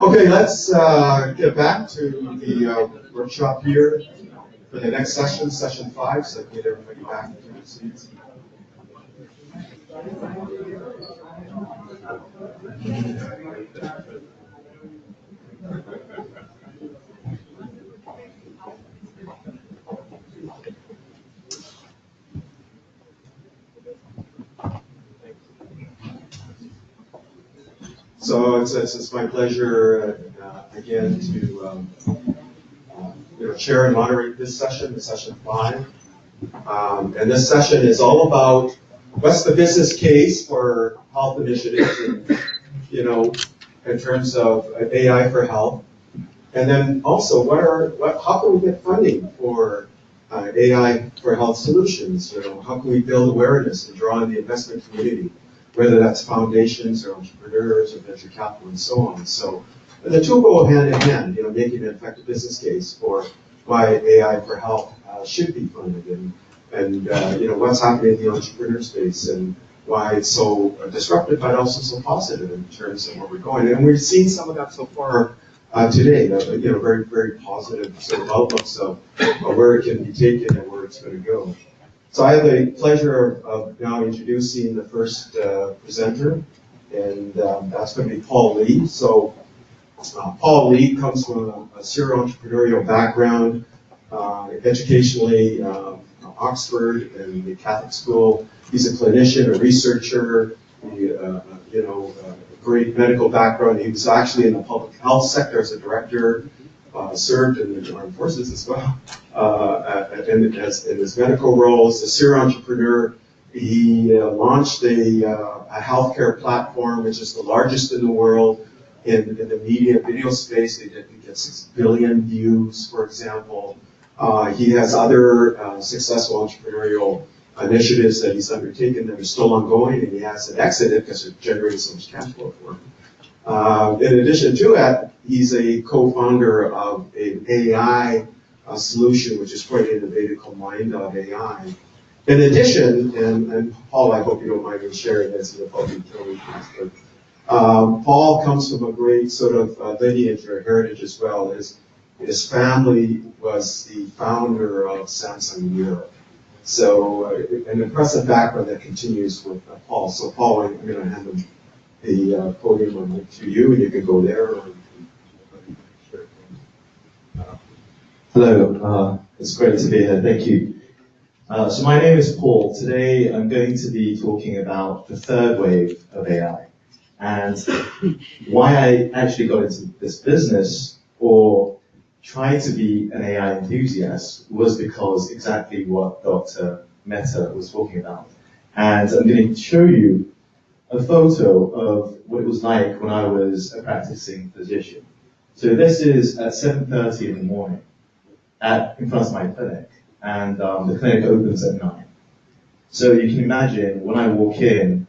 Okay, let's get back to the workshop here for the next session, session 5, so get everybody back into their seats. So it's my pleasure again to chair and moderate this session, session 5. And this session is all about what's the business case for health initiatives, and, in terms of AI for health, and then also how can we get funding for AI for health solutions? How can we build awareness and draw in the investment community, whether that's foundations or entrepreneurs or venture capital and so on. So the two go hand in hand, making an effective business case for why AI for health should be funded, and what's happening in the entrepreneur space and why it's so disruptive but also so positive in terms of where we're going. And we've seen some of that so far today, very, very positive sort of outlooks of where it can be taken and where it's going to go. So I have the pleasure of now introducing the first presenter, and that's going to be Paul Lee. So Paul Lee comes from a serial entrepreneurial background, educationally Oxford and the Catholic School. He's a clinician, a researcher, great medical background. He was actually in the public health sector as a director, served in the armed forces as well, in his medical roles. A serial entrepreneur, he launched a healthcare platform, which is the largest in the world in the media video space. He get 6 billion views, for example. He has other successful entrepreneurial initiatives that he's undertaken that are still ongoing, and he hasn't exited because it generates so much cash flow for him. In addition to that, he's a co-founder of an AI solution, which is quite innovative, called Mind.ai. In addition, and Paul, I hope you don't mind me sharing this, you'll probably kill me for this, but Paul comes from a great sort of lineage or heritage as well. His family was the founder of Samsung Europe. So an impressive background that continues with Paul. So Paul, I'm going to hand him the podium to you, and you can go there. Hello, it's great to be here. Thank you. So my name is Paul. Today I'm going to be talking about the third wave of AI and why I actually got into this business or tried to be an AI enthusiast was because exactly what Dr. Mehta was talking about. And I'm going to show you a photo of what it was like when I was a practicing physician. So this is at 7:30 in the morning in front of my clinic, and the clinic opens at 9. So you can imagine when I walk in,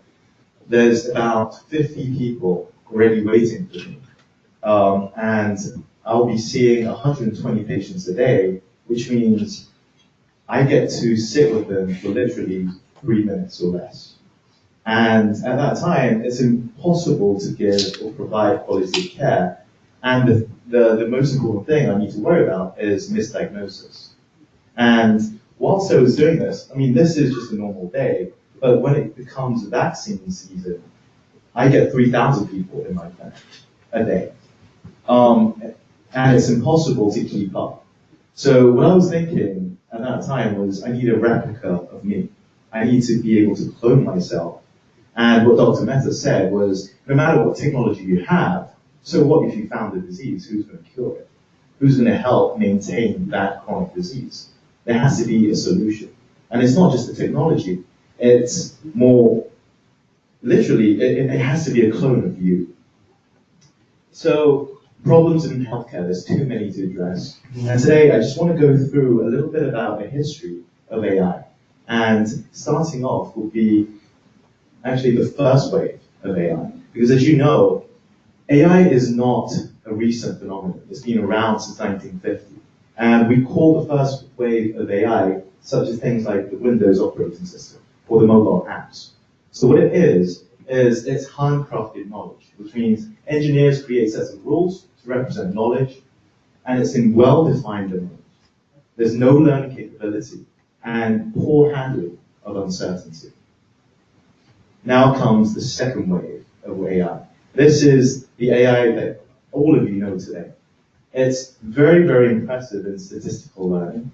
there's about 50 people already waiting for me. And I'll be seeing 120 patients a day, which means I get to sit with them for literally 3 minutes or less. And at that time, it's impossible to give or provide quality care. And the most important thing I need to worry about is misdiagnosis. And whilst I was doing this, this is just a normal day, but when it becomes vaccine season, I get 3,000 people in my clinic a day. And it's impossible to keep up. So what I was thinking at that time was I need a replica of me. I need to be able to clone myself. And what Dr. Mehta said was, no matter what technology you have, so what if you found the disease? Who's going to cure it? Who's going to help maintain that chronic disease? There has to be a solution. And it's not just the technology. It's more, literally, it has to be a clone of you. So problems in healthcare, there's too many to address. And today I just want to go through a little bit about the history of AI. And starting off will be actually the first wave of AI. Because as you know, AI is not a recent phenomenon. It's been around since 1950. And we call the first wave of AI such as things like the Windows operating system or the mobile apps. So what it is is it's handcrafted knowledge, which means engineers create sets of rules to represent knowledge, and it's in well-defined domains. There's no learning capability and poor handling of uncertainty. Now comes the second wave of AI. This is the AI that all of you know today. It's very, very impressive in statistical learning.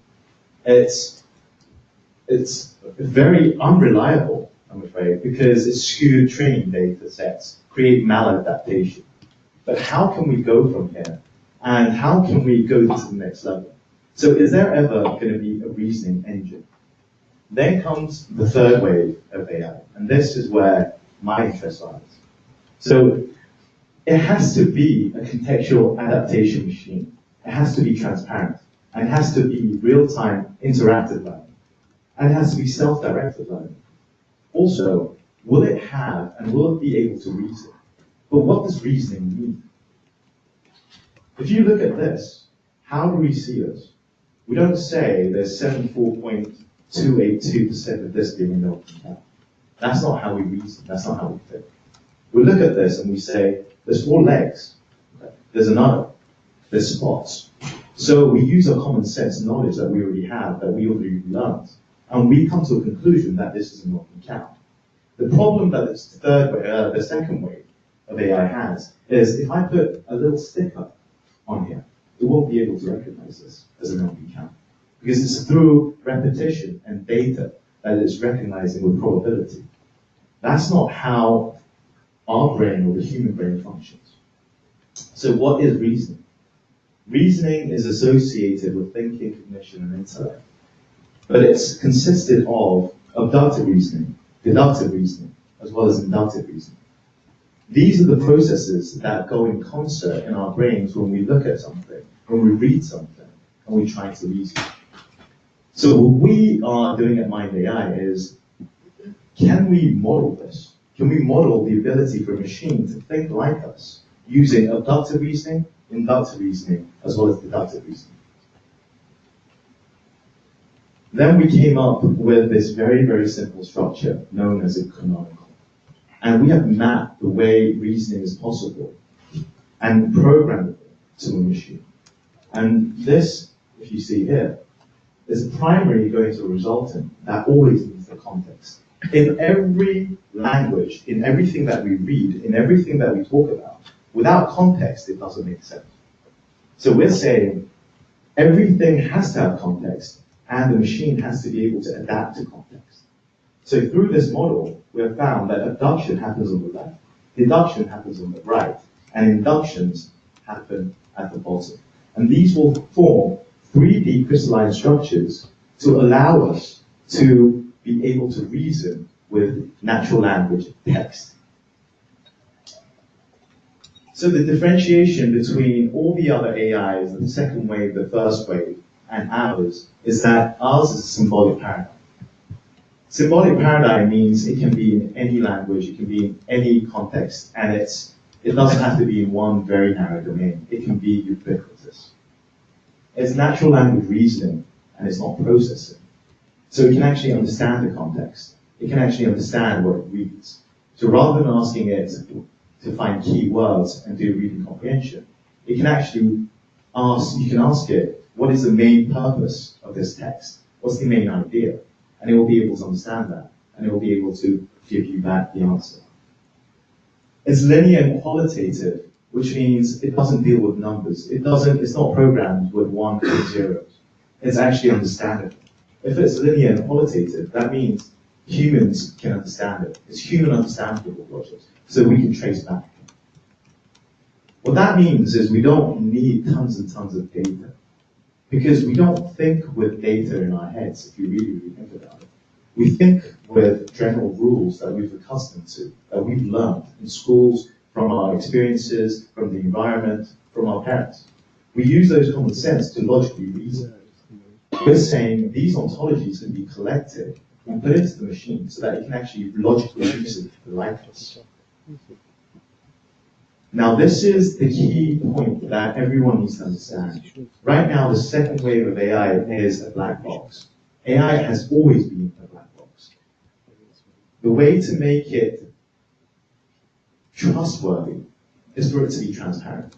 It's very unreliable, I'm afraid, because it's skewed training data sets, create maladaptation. But how can we go from here? And how can we go to the next level? So is there ever going to be a reasoning engine? Then comes the third wave of AI, and this is where my interest lies. So it has to be a contextual adaptation machine. It has to be transparent, and it has to be real-time interactive learning, and it has to be self-directed learning. Also, will it have and will it be able to reason? But what does reasoning mean? If you look at this, how do we see this? We don't say there's 74.282% of this being a milking cow. That's not how we reason. That's not how we think. We look at this and we say, there's 4 legs. Okay. There's another. There's spots. So we use our common sense knowledge that we already have, that we already learned, and we come to a conclusion that this is a milking cow. The problem that the second wave of AI has is if I put a little sticker on here, it won't be able to recognize this as a milking cow, because it's through repetition and data that it's recognizing with probability. That's not how our brain or the human brain functions. So what is reasoning? Reasoning is associated with thinking, cognition, and intellect. But it's consisted of abductive reasoning, deductive reasoning, as well as inductive reasoning. These are the processes that go in concert in our brains when we look at something, when we read something, and we try to reason. So what we are doing at Mind AI is, can we model this? Can we model the ability for a machine to think like us using abductive reasoning, inductive reasoning, as well as deductive reasoning? Then we came up with this very, very simple structure known as a canonical. And we have mapped the way reasoning is possible and programmed it to a machine. And this, if you see here, is a primary going to a resultant that always needs the context. In every language, in everything that we read, in everything that we talk about, without context, it doesn't make sense. So we're saying everything has to have context, and the machine has to be able to adapt to context. So through this model, we have found that abduction happens on the left, deduction happens on the right, and inductions happen at the bottom. And these will form 3D crystalline structures to allow us to be able to reason with natural language text. So the differentiation between all the other AIs, the second wave, the first wave, and ours, is that ours is a symbolic paradigm. Symbolic paradigm means it can be in any language, it can be in any context, and it doesn't have to be in one very narrow domain. It can be ubiquitous. It's natural language reasoning, and it's not processing. So it can actually understand the context. It can actually understand what it reads. So rather than asking it to find key words and do reading comprehension, it can actually you can ask it, what is the main purpose of this text? What's the main idea? And it will be able to understand that, and it will be able to give you back the answer. It's linear and qualitative, which means it doesn't deal with numbers. It's not programmed with 1 and 0. It's actually understandable. If it's linear and qualitative, that means humans can understand it. It's human understandable logic, so we can trace back. What that means is we don't need tons and tons of data, because we don't think with data in our heads, if you really, really think about it. We think with general rules that we've accustomed to, that we've learned in schools, from our experiences, from the environment, from our parents. We use those common sense to logically reason. We're saying these ontologies can be collected and put into the machine so that it can actually logically reason like us. Now, this is the key point that everyone needs to understand. Right now, the second wave of AI is a black box. AI has always been a black box. The way to make it trustworthy is for it to be transparent.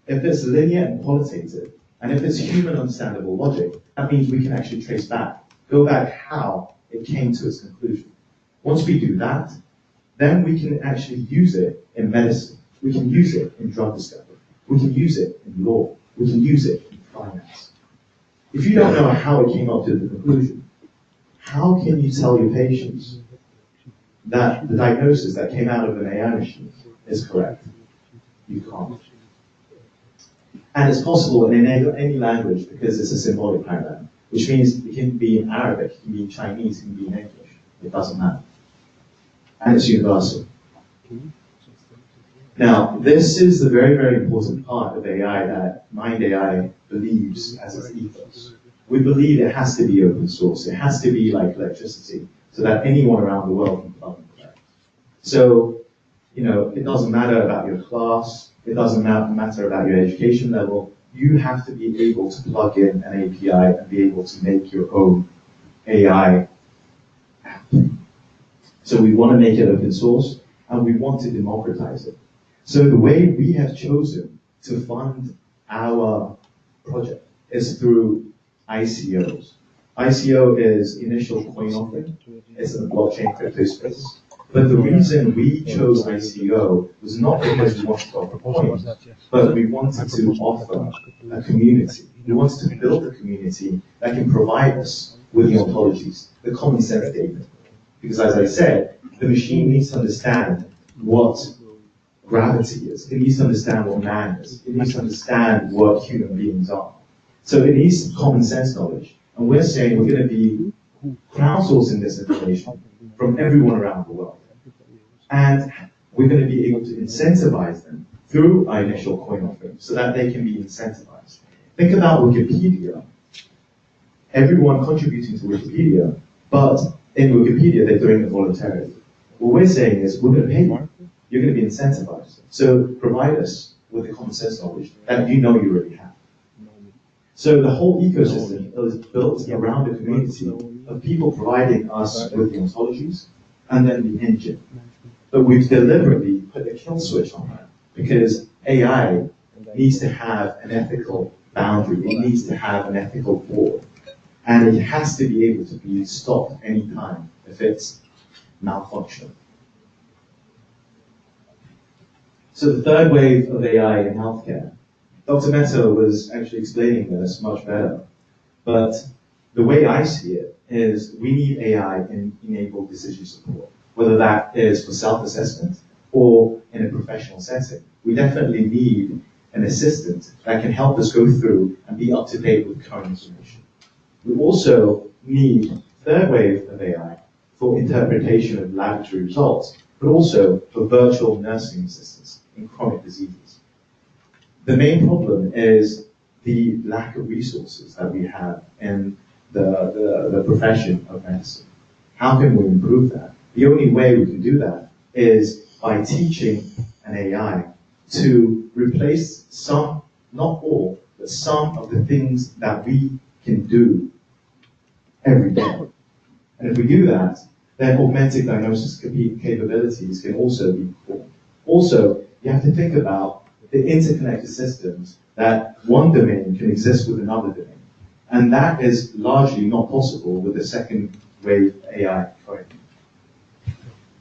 If it's linear and qualitative, and if it's human understandable logic, that means we can actually trace back, go back how it came to its conclusion. Once we do that, then we can actually use it in medicine. We can use it in drug discovery. We can use it in law. We can use it in finance. If you don't know how it came up to the conclusion, how can you tell your patients that the diagnosis that came out of an AI machine is correct? You can't. And it's possible in any language because it's a symbolic paradigm, which means it can be in Arabic, it can be in Chinese, it can be in English. It doesn't matter. And it's universal. Now, this is the very, very important part of AI that Mind AI believes as its ethos. We believe it has to be open source. It has to be like electricity, so that anyone around the world can plug and play. So, it doesn't matter about your class. It doesn't matter about your education level. You have to be able to plug in an API and be able to make your own AI app. So we want to make it open source, and we want to democratize it. So the way we have chosen to fund our project is through ICOs. ICO is initial coin offering. It's in the blockchain crypto space. But the reason we chose ICO was not because we wanted to offer coins, but we wanted to offer a community. We wanted to build a community that can provide us with the ontologies, the common sense data. Because as I said, the machine needs to understand what gravity is. It needs to understand what man is. It needs to understand what human beings are. So it needs common sense knowledge. And we're saying we're going to be crowdsourcing this information from everyone around the world. And we're going to be able to incentivize them through our initial coin offering so that they can be incentivized. Think about Wikipedia. Everyone contributing to Wikipedia, but in Wikipedia they're doing it voluntarily. What we're saying is we're going to pay you. You're going to be incentivized. So provide us with the common sense knowledge that you know you already have. So the whole ecosystem is built around a community of people providing us with the ontologies and then the engine. But we've deliberately put a kill switch on that because AI needs to have an ethical boundary. It needs to have an ethical board. And it has to be able to be stopped anytime if it's malfunctioning. So the third wave of AI in healthcare, Dr. Mehta was actually explaining this much better. But the way I see it is we need AI in enabled decision support, whether that is for self-assessment or in a professional setting. We definitely need an assistant that can help us go through and be up to date with current information. We also need third wave of AI for interpretation of laboratory results, but also for virtual nursing assistants in chronic diseases. The main problem is the lack of resources that we have in the profession of medicine. How can we improve that? The only way we can do that is by teaching an AI to replace some, not all, but some of the things that we can do every day. And if we do that, then augmented diagnosis capabilities can also be performed. Also, you have to think about the interconnected systems that one domain can exist with another domain. And that is largely not possible with the second wave AI currently.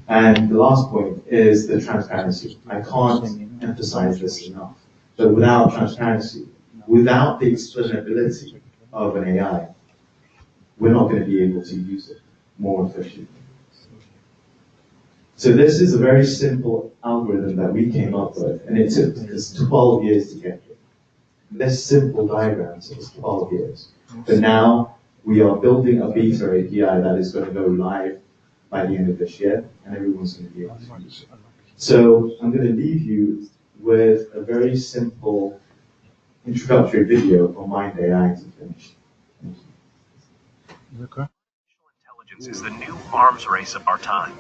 And the last point is the transparency. I can't emphasize this enough. But without transparency, without the explainability of an AI, we're not going to be able to use it more efficiently. So this is a very simple algorithm that we came up with, and it took us 12 years to get here. This simple diagram took us 12 years. But now we are building a beta API that is going to go live by the end of this year, and everyone's going to be able to use it. So I'm going to leave you with a very simple introductory video on Mind AI to finish. Thank you. Artificial intelligence is the new arms race of our time.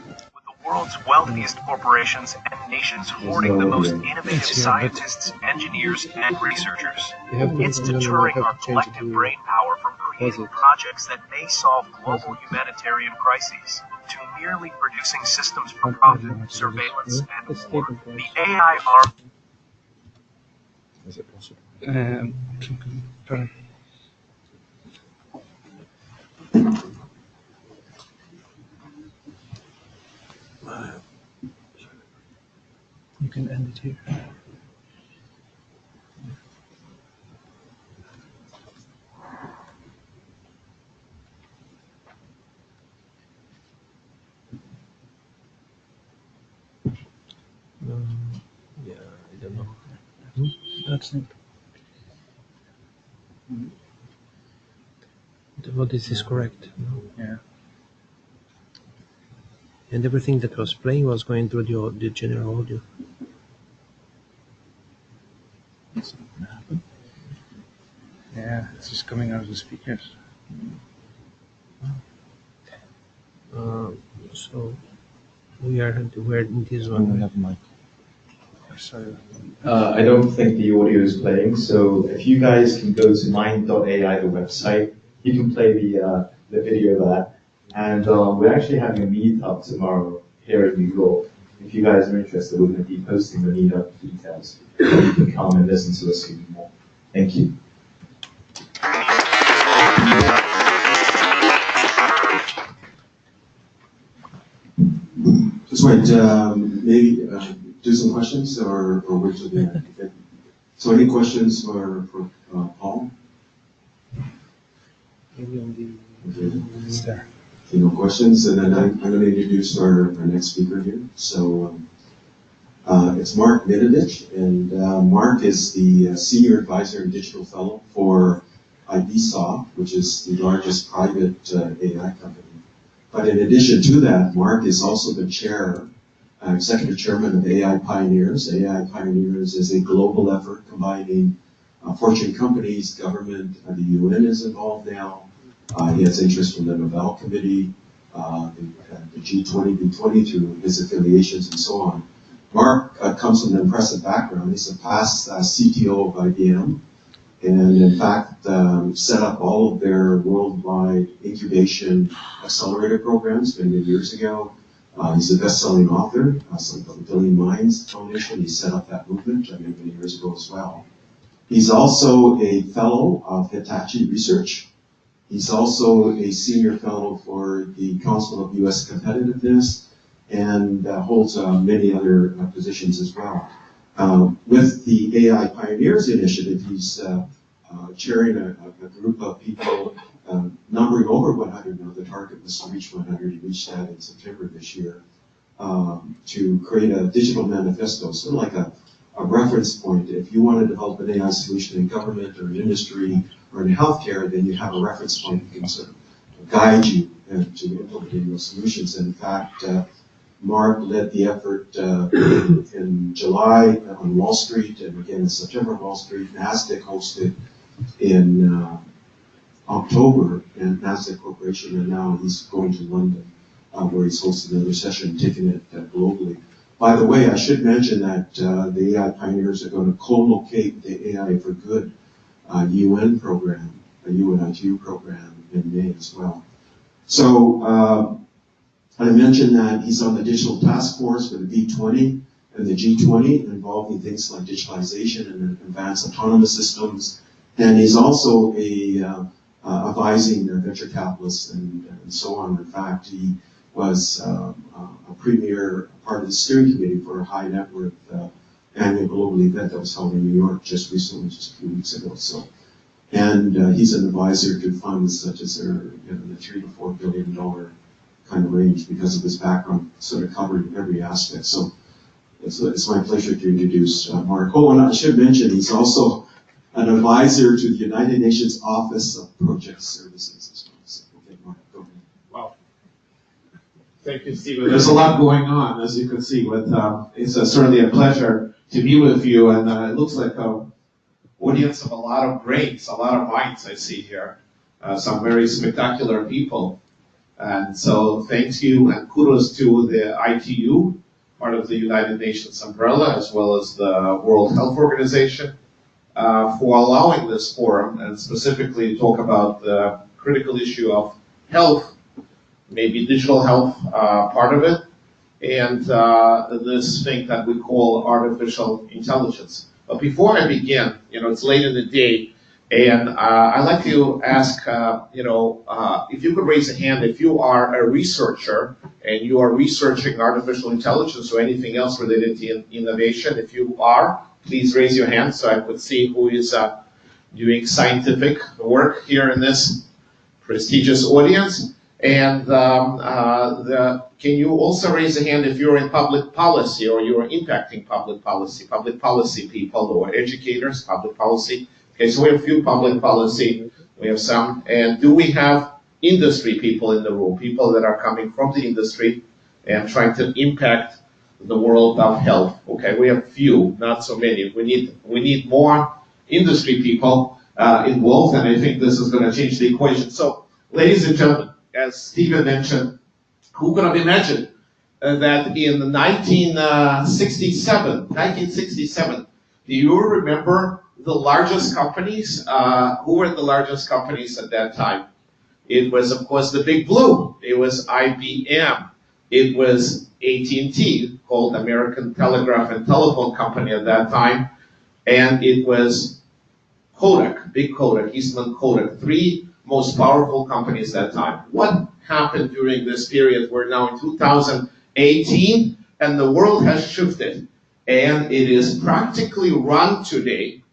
With the world's wealthiest corporations and nations hoarding the most innovative scientists, engineers, and researchers, it's deterring our collective brain power from creating creating projects that may solve global humanitarian crises, to merely producing systems for profit, surveillance, and war. The AI arm. Is it possible? Pardon. You can end it here. Yeah, I don't know. That's it. What is correct? Yeah. And everything that was playing was going through the general audio. That's not gonna happen. Yeah, it's just coming out of the speakers. So we're in this one. have mic. Sorry. I don't think the audio is playing, so if you guys can go to mind.ai, the website, you can play the video there. And we're actually having a meetup tomorrow here in New York. If you guys are interested, we're going to be posting the meetup details. You can come and listen to us even more. Thank you. Just wait, maybe do some questions or wait till the end. Okay. So any questions for Paul? Maybe on the. Okay. It's there. Okay, no questions, and then I'm going to introduce our next speaker here. So it's Mark Mitovich, and Mark is the Senior Advisor and Digital Fellow for IBSoft, which is the largest private AI company. But in addition to that, Mark is also the Executive Chairman of AI Pioneers. AI Pioneers is a global effort combining Fortune companies, government, the UN is involved now. He has interest from the Nobel Committee, the G20, B20 through his affiliations and so on. Mark comes from an impressive background. He's a past CTO of IBM, and in fact set up all of their worldwide incubation accelerator programs many years ago. He's a best-selling author, of the Billion Minds Foundation. He set up that movement many years ago as well. He's also a fellow of Hitachi Research. He's also a senior fellow for the Council of U.S. Competitiveness and holds many other positions as well. With the AI Pioneers Initiative, he's chairing a group of people numbering over 100 now. The target was to reach 100. He reached that in September this year to create a digital manifesto, sort of like a reference point. If you want to develop an AI solution in government or in industry or in healthcare, then you have a reference point that can sort of guide you to implementing those solutions. And in fact, Mark led the effort in July on Wall Street, and again in September on Wall Street. NASDAQ hosted in October, and NASDAQ Corporation, and now he's going to London, where he's hosting another session, taking it globally. By the way, I should mention that the AI Pioneers are going to co-locate the AI for Good UN program, a UNITU program in May as well. So I mentioned that he's on the digital task force for the B20 and the G20, involving things like digitalization and advanced autonomous systems. And he's also advising venture capitalists and so on. In fact, he was a premier part of the steering committee for a high net worth annual global event that was held in New York just recently, just a few weeks ago. So, and he's an advisor to funds such as the $3 to $4 billion kind of range because of his background, sort of covering every aspect. So it's my pleasure to introduce Mark. Oh, and I should mention he's also an advisor to the United Nations Office of Project Services as well. So, okay, Mark, go ahead. Wow. Thank you, Stephen. There's a lot going on, as you can see, but it's certainly a pleasure to be with you, and it looks like an audience of a lot of brains, a lot of minds I see here. Some very spectacular people. And so thank you and kudos to the ITU, part of the United Nations umbrella, as well as the World Health Organization, for allowing this forum and specifically talk about the critical issue of health, maybe digital health part of it, and this thing that we call artificial intelligence. But before I begin, it's late in the day, and I'd like to ask, if you could raise a hand if you are a researcher and you are researching artificial intelligence or anything else related to innovation. If you are, please raise your hand so I could see who is doing scientific work here in this prestigious audience. And can you also raise a hand if you're in public policy or you're impacting public policy people or educators, public policy. Okay, so we have a few public policy, we have some, and do we have industry people in the room, people that are coming from the industry and trying to impact the world of health? Okay, we have few, not so many. We need more industry people involved, and I think this is going to change the equation. So, ladies and gentlemen, as Stephen mentioned, who could have imagined that in 1967, do you remember the largest companies? Who were the largest companies at that time? It was, of course, the Big Blue. It was IBM. It was AT&T, called American Telegraph and Telephone Company at that time. And it was Kodak, Big Kodak, Eastman Kodak, three most powerful companies at that time. What happened during this period? We're now in 2018, and the world has shifted. And it is practically run today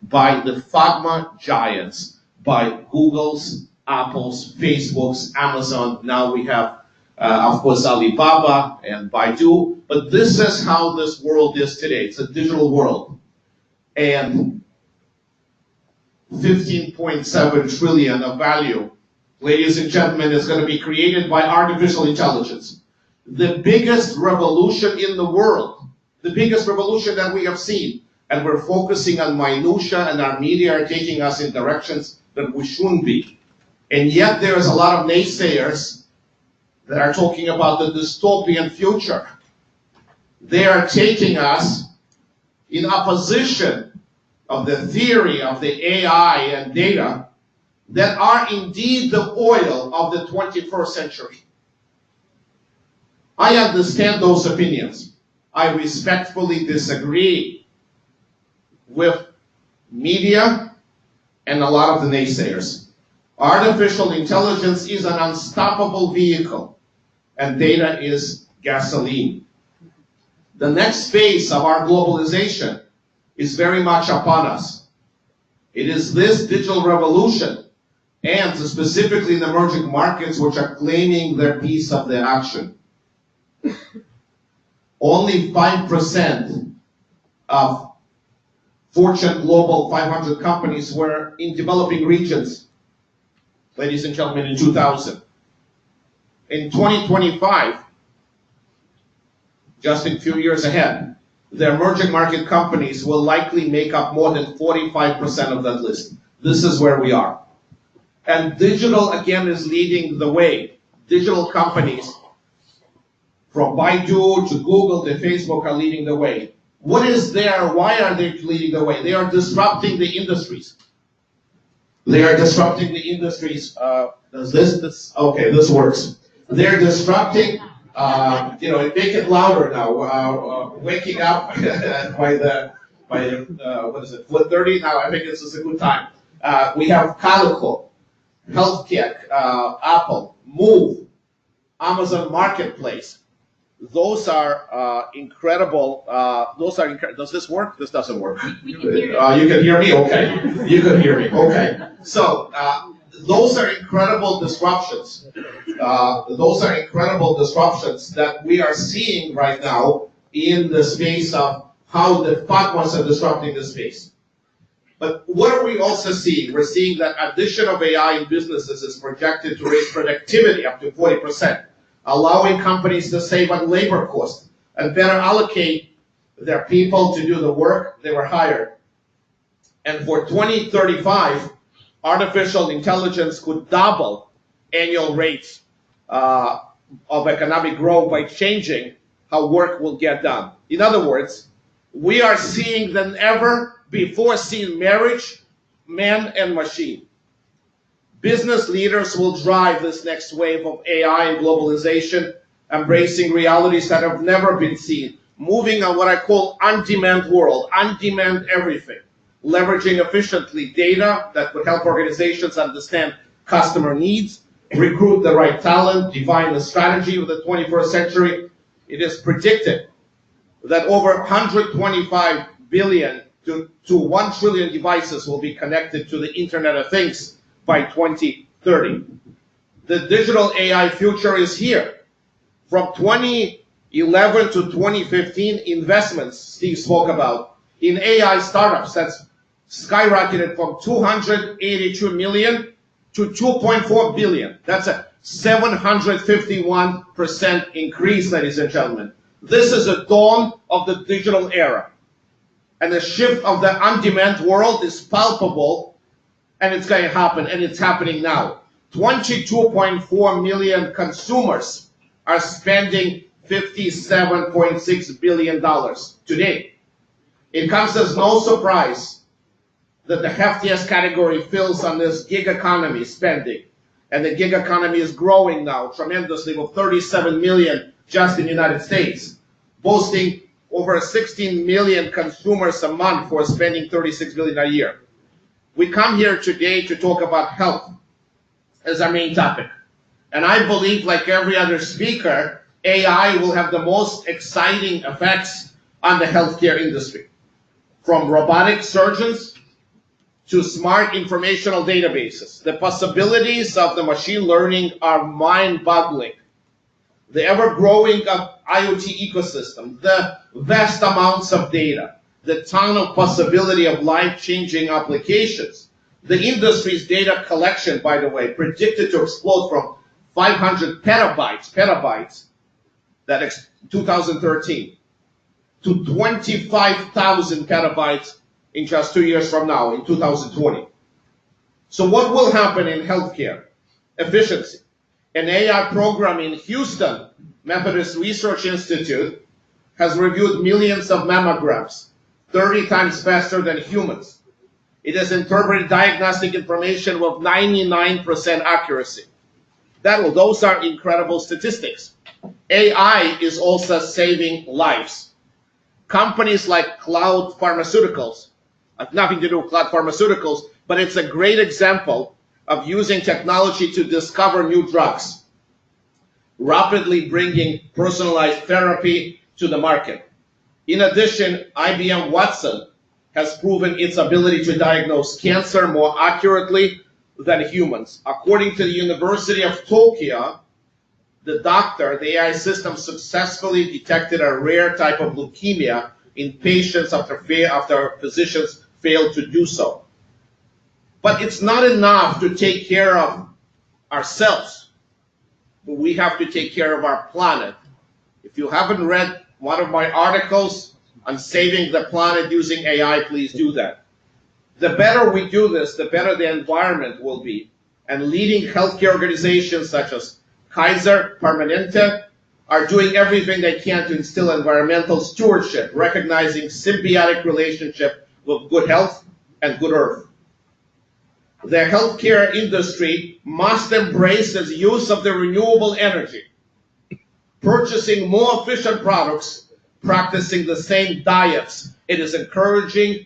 by the pharma giants, by Google's, Apple's, Facebook's, Amazon. Now we have, of course, Alibaba and Baidu. But this is how this world is today. It's a digital world. And 15.7 trillion of value, ladies and gentlemen, is going to be created by artificial intelligence. The biggest revolution in the world, the biggest revolution that we have seen. And we're focusing on minutia, and our media are taking us in directions that we shouldn't be. And yet there is a lot of naysayers that are talking about the dystopian future. They are taking us in opposition of the theory of the AI and data that are indeed the oil of the 21st century. I understand those opinions. I respectfully disagree with media and a lot of the naysayers. Artificial intelligence is an unstoppable vehicle, and data is gasoline. The next phase of our globalization is very much upon us. It is this digital revolution, and specifically in emerging markets, which are claiming their piece of the action. Only 5% of Fortune Global 500 companies were in developing regions, ladies and gentlemen, in 2000. In 2025, just a few years ahead, the emerging market companies will likely make up more than 45% of that list. This is where we are. And digital, again, is leading the way. Digital companies, from Baidu to Google to Facebook, are leading the way. What is there? Why are they leading the way? They are disrupting the industries. They are disrupting the industries. Does this? Okay, this works. They're disrupting. Make it louder now. Waking up by what is it? 4:30 now. I think this is a good time. We have Calico, Healthcare, Apple, Move, Amazon Marketplace. Those are incredible. Does this work? This doesn't work. You can hear me? Okay. You can hear me. Okay. So those are incredible disruptions. Those are incredible disruptions that we are seeing right now in the space of how the platforms are disrupting the space. But what are we also seeing? We're seeing that addition of AI in businesses is projected to raise productivity up to 40%. Allowing companies to save on labor costs and better allocate their people to do the work they were hired. And for 2035, artificial intelligence could double annual rates of economic growth by changing how work will get done. In other words, we are seeing than ever before seen marriage, man and machine. Business leaders will drive this next wave of AI and globalization, embracing realities that have never been seen, moving on what I call on-demand world, on-demand everything, leveraging efficiently data that would help organizations understand customer needs, recruit the right talent, define the strategy of the 21st century. It is predicted that over 125 billion to 1 trillion devices will be connected to the Internet of Things by 2030. The digital AI future is here. From 2011 to 2015, investments Steve spoke about in AI startups that's skyrocketed from 282 million to 2.4 billion. That's a 751% increase, ladies and gentlemen. This is the dawn of the digital era. And the shift of the on-demand world is palpable, and it's going to happen, and it's happening now. 22.4 million consumers are spending $57.6 billion today. It comes as no surprise that the heftiest category fills on this gig economy spending. And the gig economy is growing now tremendously, with 37 million just in the United States, boasting over 16 million consumers a month who are spending $36 billion a year. We come here today to talk about health as our main topic. And I believe, like every other speaker, AI will have the most exciting effects on the healthcare industry. From robotic surgeons to smart informational databases. The possibilities of the machine learning are mind-boggling. The ever-growing IoT ecosystem, the vast amounts of data, the ton of possibility of life-changing applications. The industry's data collection, by the way, predicted to explode from 500 petabytes, that 2013, to 25,000 petabytes in just 2 years from now, in 2020. So what will happen in healthcare? Efficiency. An AI program in Houston Methodist Research Institute has reviewed millions of mammograms, 30 times faster than humans. It has interpreted diagnostic information with 99% accuracy. Those are incredible statistics. AI is also saving lives. Companies like Cloud Pharmaceuticals have nothing to do with Cloud Pharmaceuticals, but it's a great example of using technology to discover new drugs, rapidly bringing personalized therapy to the market. In addition, IBM Watson has proven its ability to diagnose cancer more accurately than humans. According to the University of Tokyo, the AI system successfully detected a rare type of leukemia in patients after physicians failed to do so. But it's not enough to take care of ourselves. We have to take care of our planet. If you haven't read one of my articles on saving the planet using AI, please do that. The better we do this, the better the environment will be. And leading healthcare organizations such as Kaiser Permanente are doing everything they can to instill environmental stewardship, recognizing symbiotic relationship with good health and good earth. The healthcare industry must embrace the use of the renewable energy, purchasing more efficient products, practicing the same diets. It is encouraging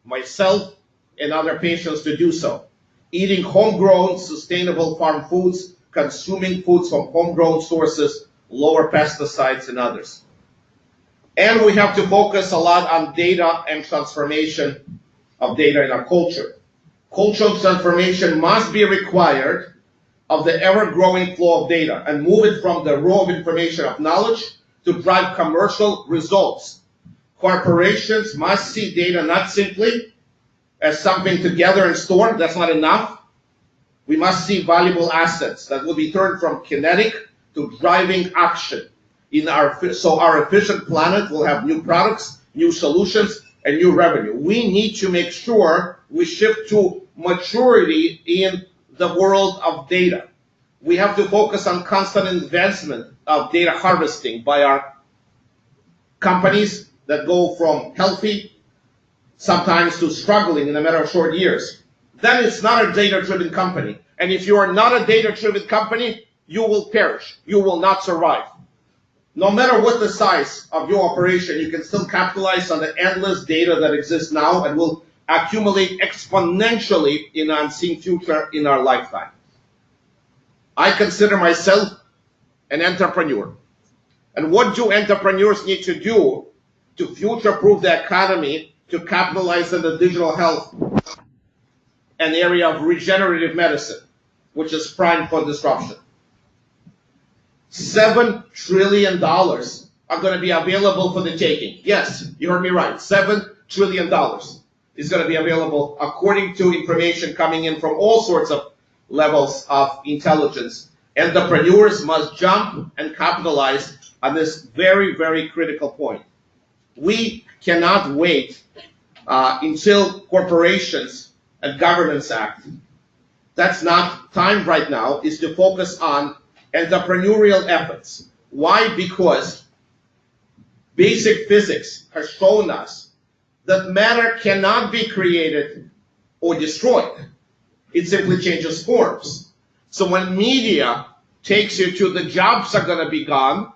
myself and other patients to do so. Eating homegrown, sustainable farm foods, consuming foods from homegrown sources, lower pesticides and others. And we have to focus a lot on data and transformation of data in our culture. Cultural transformation must be required of the ever-growing flow of data and move it from the raw of information of knowledge to drive commercial results. Corporations must see data not simply as something to gather and store. That's not enough. We must see valuable assets that will be turned from kinetic to driving action. So our efficient planet will have new products, new solutions, and new revenue. We need to make sure we shift to maturity in the world of data. We have to focus on constant advancement of data harvesting by our companies that go from healthy sometimes to struggling in a matter of short years. Then it's not a data-driven company. And if you are not a data-driven company, you will perish. You will not survive. No matter what the size of your operation, you can still capitalize on the endless data that exists now and will accumulate exponentially in an unseen future in our lifetime. I consider myself an entrepreneur. And what do entrepreneurs need to do to future-proof the economy, to capitalize on the digital health and area of regenerative medicine, which is prime for disruption? $7 trillion are going to be available for the taking. Yes, you heard me right. $7 trillion is going to be available according to information coming in from all sorts of levels of intelligence. Entrepreneurs must jump and capitalize on this very, very critical point. We cannot wait until corporations and governments act. That's not time right now, is to focus on entrepreneurial efforts. Why? Because basic physics has shown us that matter cannot be created or destroyed. It simply changes forms. So when media takes you to the jobs are going to be gone,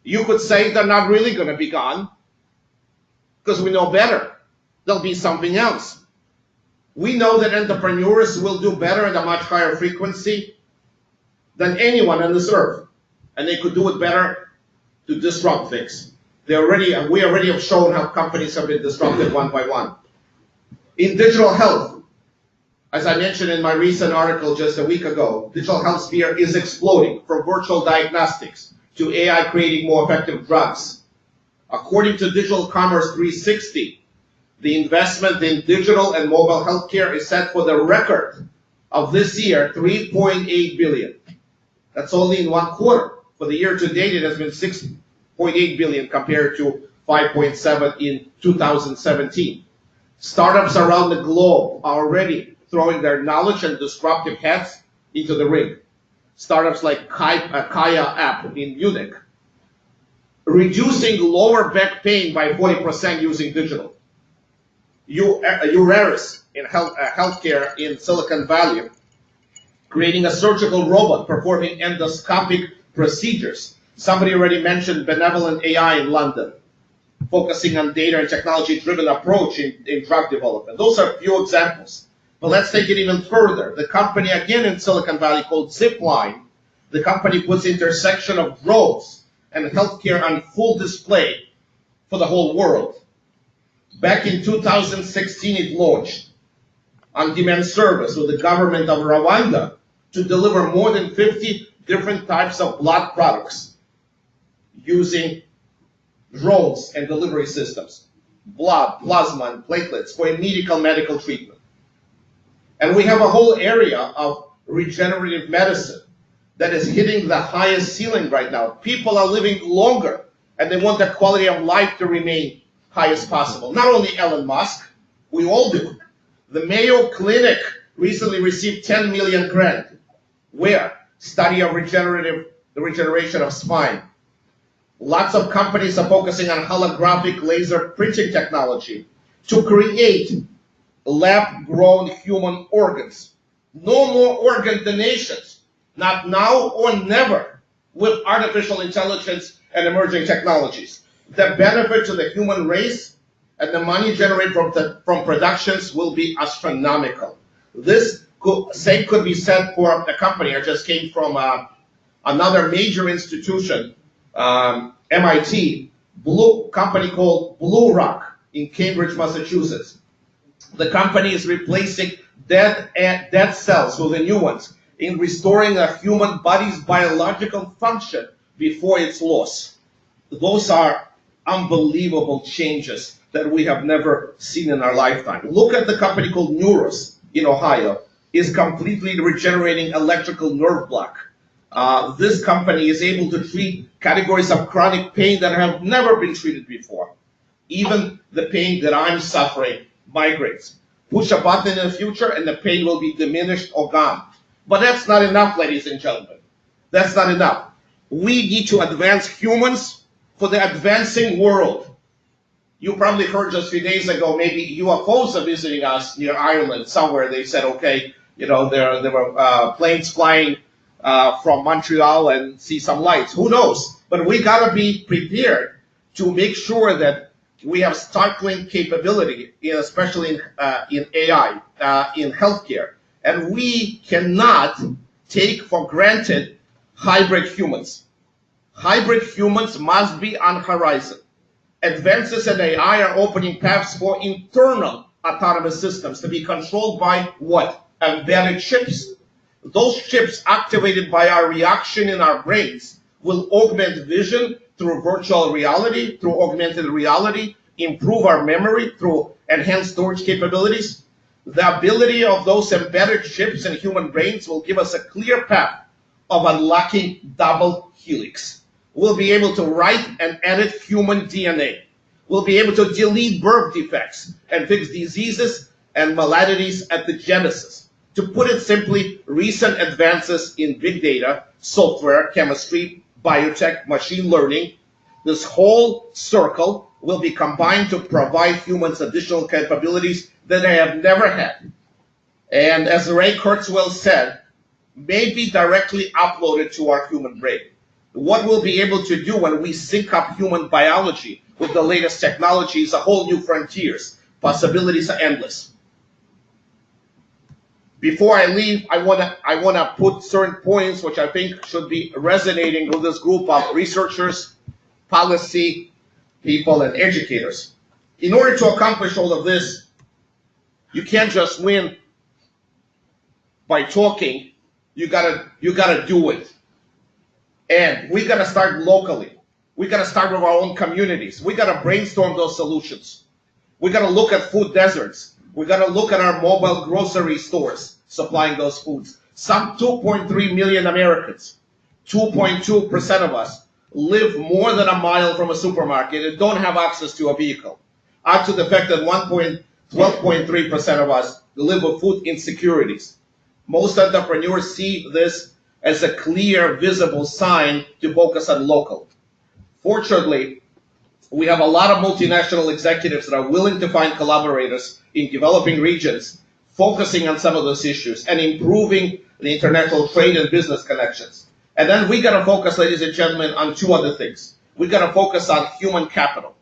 you could say they're not really going to be gone because we know better. There'll be something else. We know that entrepreneurs will do better at a much higher frequency than anyone on this earth. And they could do it better to disrupt things. We already have shown how companies have been disrupted one by one. In digital health, as I mentioned in my recent article just a week ago, digital health sphere is exploding, from virtual diagnostics to AI creating more effective drugs. According to Digital Commerce 360, the investment in digital and mobile healthcare is set for the record of this year, $3.8 billion. That's only in 1 quarter. For the year to date, it has been $6.8 billion compared to $5.7 in 2017. Startups around the globe are already throwing their knowledge and disruptive heads into the ring. Startups like Kaya app in Munich, reducing lower back pain by 40% using digital. Ureris in healthcare in Silicon Valley, creating a surgical robot performing endoscopic procedures. Somebody already mentioned Benevolent AI in London, focusing on data and technology-driven approach in drug development. Those are a few examples. But let's take it even further. The company, again in Silicon Valley, called Zipline, the company puts intersection of drones and healthcare on full display for the whole world. Back in 2016, it launched on-demand service with the government of Rwanda to deliver more than 50 different types of blood products using drones and delivery systems, blood, plasma, and platelets for immediate medical treatment. And we have a whole area of regenerative medicine that is hitting the highest ceiling right now. People are living longer, and they want their quality of life to remain high as possible. Not only Elon Musk, we all do. The Mayo Clinic recently received 10 million grant. Where? Study of the regeneration of spine. Lots of companies are focusing on holographic laser printing technology to create lab-grown human organs. No more organ donations, not now or never, with artificial intelligence and emerging technologies. The benefit to the human race and the money generated from productions will be astronomical. This could be said for a company. I just came from another major institution, MIT, company called Blue Rock in Cambridge, Massachusetts. The company is replacing dead cells with the new ones in restoring a human body's biological function before its loss. Those are unbelievable changes that we have never seen in our lifetime. Look at the company called Neuros in Ohio, is completely regenerating electrical nerve block. This company is able to treat categories of chronic pain that have never been treated before. Even the pain that I'm suffering, migraines. Push a button in the future and the pain will be diminished or gone. But that's not enough, ladies and gentlemen. That's not enough. We need to advance humans for the advancing world. You probably heard just a few days ago, maybe UFOs are visiting us near Ireland somewhere. They said, okay, there were planes flying from Montreal and see some lights. Who knows? But we gotta be prepared to make sure that we have startling capability, especially in AI, in healthcare, and we cannot take for granted hybrid humans. Hybrid humans must be on horizon. Advances in AI are opening paths for internal autonomous systems to be controlled by what? Embedded chips. Those chips activated by our reaction in our brains will augment vision through virtual reality, through augmented reality, improve our memory through enhanced storage capabilities. The ability of those embedded chips in human brains will give us a clear path of unlocking double helix. We'll be able to write and edit human DNA. We'll be able to delete birth defects and fix diseases and maladies at the genesis. To put it simply, recent advances in big data, software, chemistry, biotech, machine learning, this whole circle will be combined to provide humans additional capabilities that they have never had. And as Ray Kurzweil said, may be directly uploaded to our human brain. What we'll be able to do when we sync up human biology with the latest technologies, a whole new frontiers. Possibilities are endless. Before I leave, I wanna put certain points which I think should be resonating with this group of researchers, policy people, and educators. In order to accomplish all of this, you can't just win by talking. You gotta do it. And we gotta start locally. We gotta start with our own communities. We gotta brainstorm those solutions. We gotta look at food deserts. We gotta look at our mobile grocery stores supplying those foods. Some 2.3 million Americans, 2.2% of us, live more than a mile from a supermarket and don't have access to a vehicle. Add to the fact that 12.3% of us live with food insecurities. Most entrepreneurs see this as a clear, visible sign to focus on local. Fortunately, we have a lot of multinational executives that are willing to find collaborators in developing regions, focusing on some of those issues and improving the international trade and business connections. And then we gotta focus, ladies and gentlemen, on two other things. We gotta focus on human capital.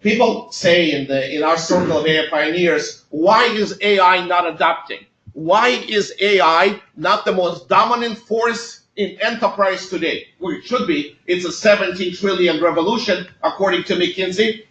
People say in our circle of AI pioneers, why is AI not adopting? Why is AI not the most dominant force in enterprise today? Well, it should be. It's a 17 trillion revolution, according to McKinsey.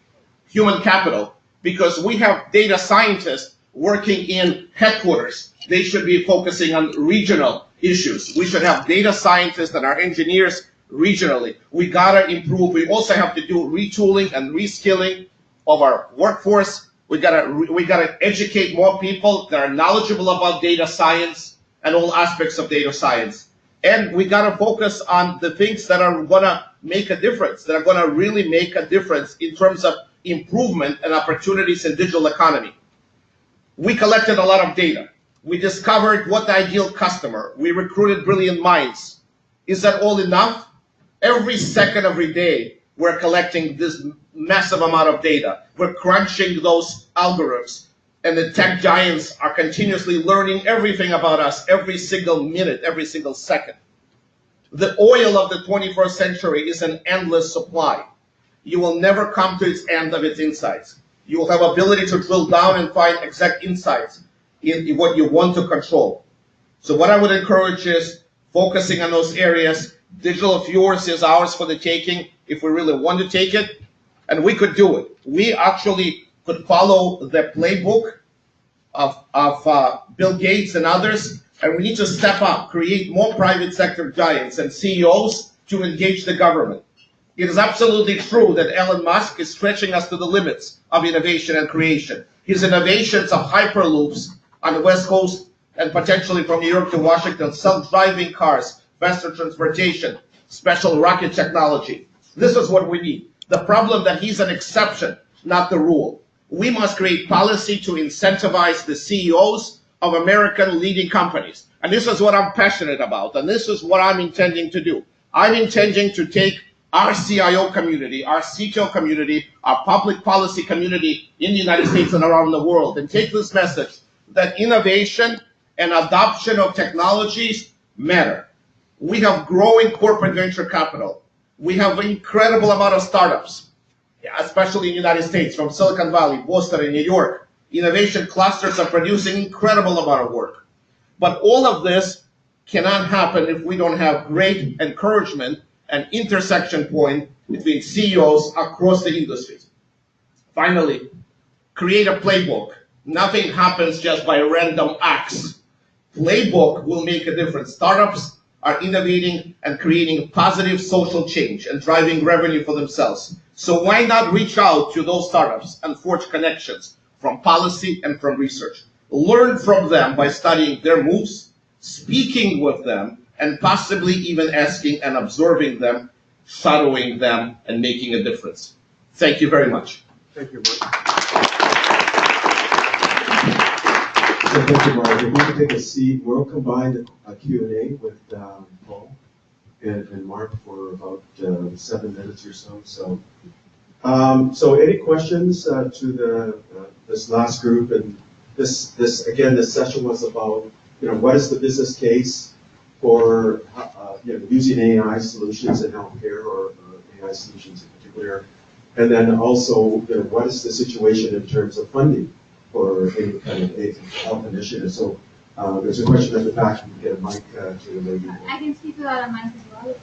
Human capital. Because we have data scientists working in headquarters. They should be focusing on regional issues. We should have data scientists and our engineers regionally. We gotta improve. We also have to do retooling and reskilling of our workforce. We gotta educate more people that are knowledgeable about data science and all aspects of data science. And we gotta focus on the things that are gonna make a difference, that are gonna really make a difference in terms of improvement and opportunities in digital economy. We collected a lot of data. We discovered what the ideal customer. We recruited brilliant minds. Is that all enough? Every second, every day, we're collecting this massive amount of data. We're crunching those algorithms. And the tech giants are continuously learning everything about us every single minute, every single second. The oil of the 21st century is an endless supply. You will never come to its end of its insights. You will have ability to drill down and find exact insights in what you want to control. So what I would encourage is focusing on those areas. Digital of yours is ours for the taking if we really want to take it, and we could do it. We actually could follow the playbook of Bill Gates and others, and we need to step up, create more private sector giants and CEOs to engage the government. It is absolutely true that Elon Musk is stretching us to the limits of innovation and creation. His innovations of hyperloops on the West Coast and potentially from New York to Washington, self-driving cars, faster transportation, special rocket technology. This is what we need. The problem that he's an exception, not the rule. We must create policy to incentivize the CEOs of American leading companies. And this is what I'm passionate about, and this is what I'm intending to do. I'm intending to take our CIO community, our CTO community, our public policy community in the United States and around the world, and take this message that innovation and adoption of technologies matter. We have growing corporate venture capital. We have an incredible amount of startups, especially in the United States, from Silicon Valley, Boston, and New York. Innovation clusters are producing incredible amount of work. But all of this cannot happen if we don't have great encouragement and intersection point between CEOs across the industries. Finally, create a playbook. Nothing happens just by random acts. Playbook will make a difference. Startups are innovating and creating positive social change and driving revenue for themselves. So why not reach out to those startups and forge connections from policy and from research? Learn from them by studying their moves, speaking with them, and possibly even asking and observing them, shadowing them, and making a difference. Thank you very much. Thank you, Mark. So thank you, Mark. If we can take a seat, we'll combine a Q&A with Paul and Mark for about 7 minutes or so. So any questions to this last group? And this session was about, what is the business case for using AI solutions in healthcare or AI solutions in particular, and then also what is the situation in terms of funding for any kind of health initiative. So there's a question at the back. You can get a mic to the lady. I can speak without a mic as well.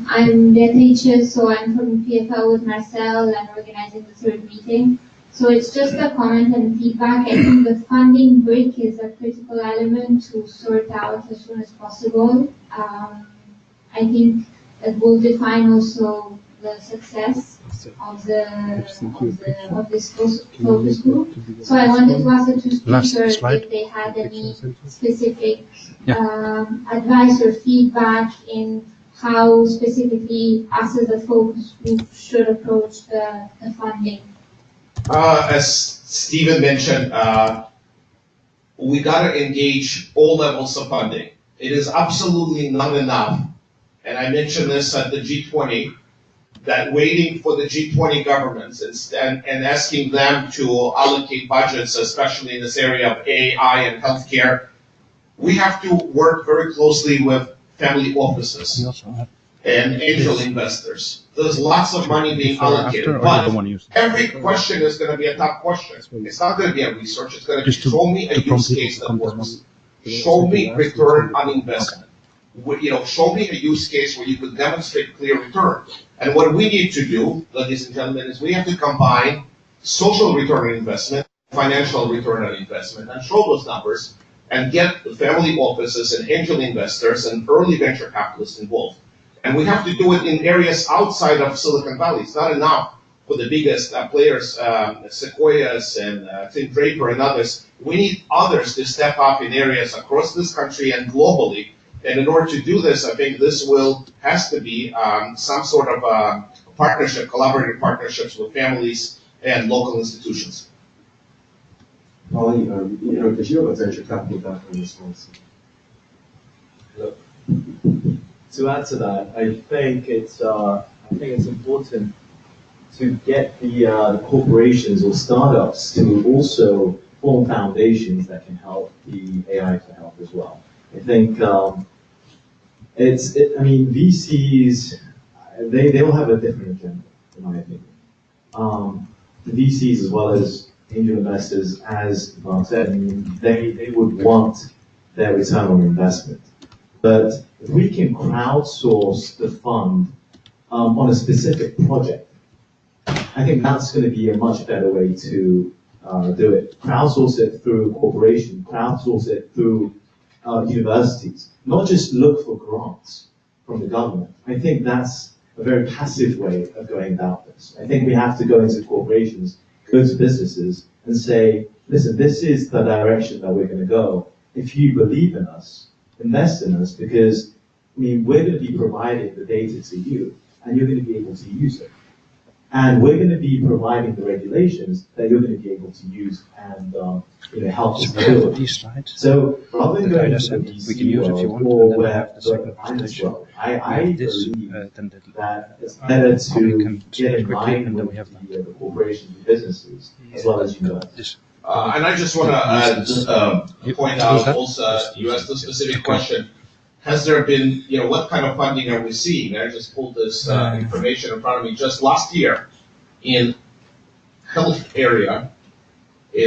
I'm Beatrice, so I'm from PFL with Marcel and organizing the third meeting. So it's just a comment and feedback. I think the funding brick is a critical element to sort out as soon as possible. I think it will define also the success of this focus group. So I wanted to ask the two speakers if they had any specific advice or feedback in how specifically us as a focus group should approach the funding. As Stephen mentioned, we got to engage all levels of funding. It is absolutely not enough, and I mentioned this at the G20, that waiting for the G20 governments and asking them to allocate budgets, especially in this area of AI and healthcare, we have to work very closely with family offices and angel investors. There's lots of money being allocated, but every question is going to be a top question. It's not going to be a research. It's going to be show me a use case that works. Show me return on investment. Show me a use case where you could demonstrate clear return. And what we need to do, ladies and gentlemen, is we have to combine social return on investment, financial return on investment, and show those numbers, and get the family offices and angel investors and early venture capitalists involved. And we have to do it in areas outside of Silicon Valley. It's not enough for the biggest players, Sequoias and Tim Draper and others. We need others to step up in areas across this country and globally. And in order to do this, I think this has to be some sort of partnership, collaborative partnerships with families and local institutions. Polly, because you have a venture capital background as well. Look, to add to that, I think it's important to get the corporations or startups to also form foundations that can help the AI for health as well. I think VCs, they all have a different agenda, in my opinion. The VCs as well as angel investors, as Mark said, they would want their return on investment. But if we can crowdsource the fund on a specific project, I think that's going to be a much better way to do it. Crowdsource it through corporation, crowdsource it through universities, not just look for grants from the government. I think that's a very passive way of going about this. I think we have to go into corporations, go to businesses, and say, listen, this is the direction that we're going to go. If you believe in us, invest in us, because we're going to be providing the data to you, and you're going to be able to use it. And we're going to be providing the regulations that you're going to be able to use and help us build. So rather than going to the VC world or where the finance world, I believe that it's better to get in line with the corporations and businesses as well as universities. And I just want to point out also, you asked a specific question. Has there been, what kind of funding are we seeing? I just pulled this information in front of me. Just last year, in health area,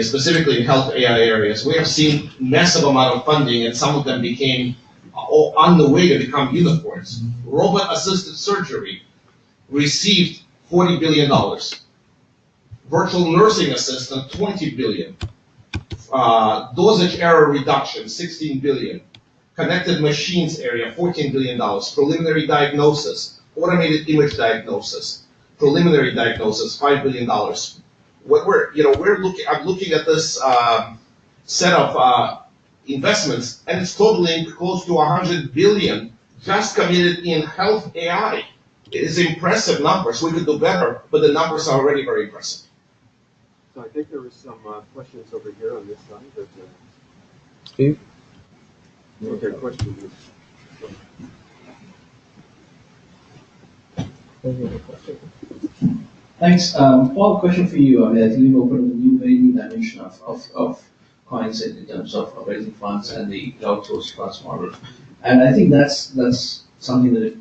specifically in health AI areas, we have seen massive amount of funding, and some of them became on the way to become unicorns. Robot-assisted surgery received $40 billion. Virtual nursing assistant, $20 billion. Dosage error reduction, $16 billion. Connected machines area, $14 billion. Preliminary diagnosis, automated image diagnosis, preliminary diagnosis, $5 billion. I'm looking at this set of investments, and it's totaling close to 100 billion just committed in health AI. It is impressive numbers. We could do better, but the numbers are already very impressive. So I think there was some questions over here on this side. But, Steve? Okay, question. Thanks. Paul, question for you. I think you've opened a very new dimension of coins in terms of raising funds and the outsourced funds model. And I think that's something that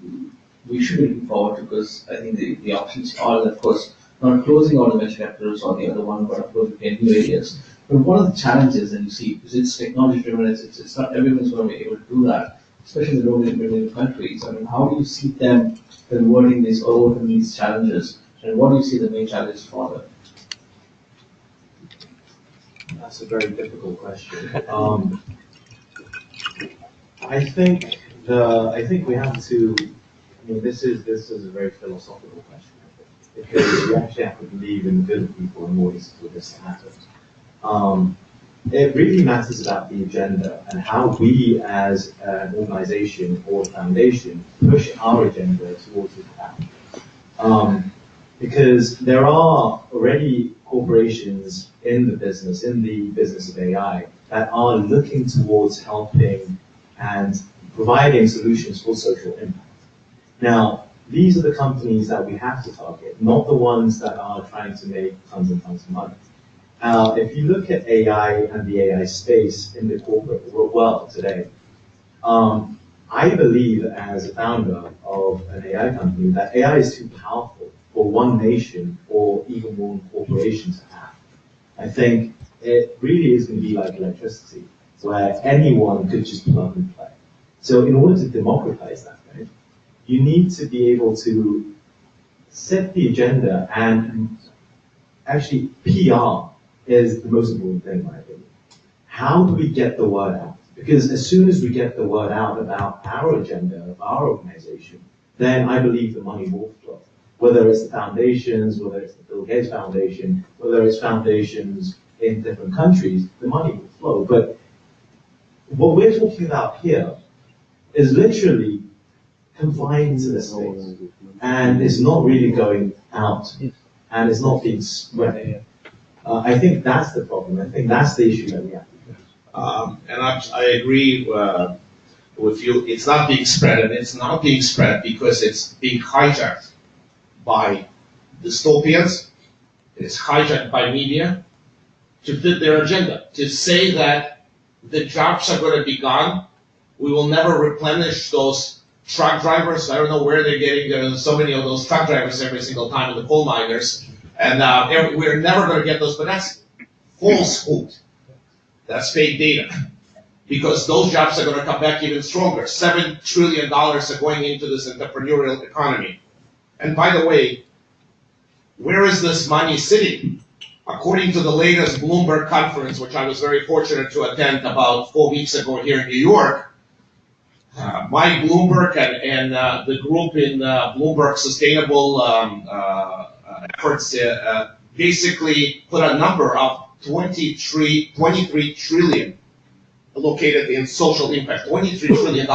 we should be looking forward to, because I think the options are, of course, not closing all the venture capitals or the other one, but of course, in new areas. But one of the challenges that you see, because it's technology driven, it's not everyone's going to be able to do that, especially in the low and middle countries. I mean, how do you see them converting these or overcoming these challenges? And what do you see the main challenges for them? That's a very difficult question. I think we have to. I mean, this is a very philosophical question, because you actually have to believe in the good of people in order for this to happen. It really matters about the agenda and how we, as an organization or foundation, push our agenda towards that. Because there are already corporations in the business of AI, that are looking towards helping and providing solutions for social impact. Now, these are the companies that we have to target, not the ones that are trying to make tons and tons of money. If you look at AI and the AI space in the corporate world today, I believe, as a founder of an AI company, that AI is too powerful for one nation or even one corporation to have. I think it really is going to be like electricity, where anyone could just plug and play. So in order to democratize that, right, you need to be able to set the agenda, and actually PR is the most important thing, in my opinion. How do we get the word out? Because as soon as we get the word out about our agenda, of our organization, then I believe the money will flow. Whether it's the foundations, whether it's the Bill Gates Foundation, whether it's foundations in different countries, the money will flow. But what we're talking about here is literally confined to the space, and it's not really going out, and it's not being spread. I think that's the problem. I think that's the issue that we have. And I agree with you. It's not being spread, and it's not being spread because it's being hijacked by dystopians. It's hijacked by media to fit their agenda, to say that the jobs are going to be gone. We will never replenish those truck drivers. I don't know where they're getting so many of those truck drivers every single time, in the coal miners. And we're never going to get those, but that's falsehood. That's fake data. Because those jobs are going to come back even stronger. $7 trillion are going into this entrepreneurial economy. And by the way, where is this money sitting? According to the latest Bloomberg conference, which I was very fortunate to attend about 4 weeks ago here in New York, Mike Bloomberg and the group in Bloomberg Sustainable Efforts basically put a number of 23 trillion allocated in social impact, $23 trillion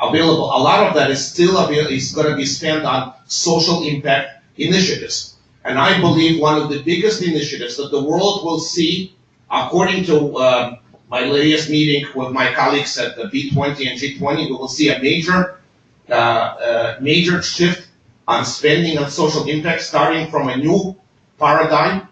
available. A lot of that is still is going to be spent on social impact initiatives. And I believe one of the biggest initiatives that the world will see, according to my latest meeting with my colleagues at the B20 and G20, we will see a major shift on spending on social impact, starting from a new paradigm,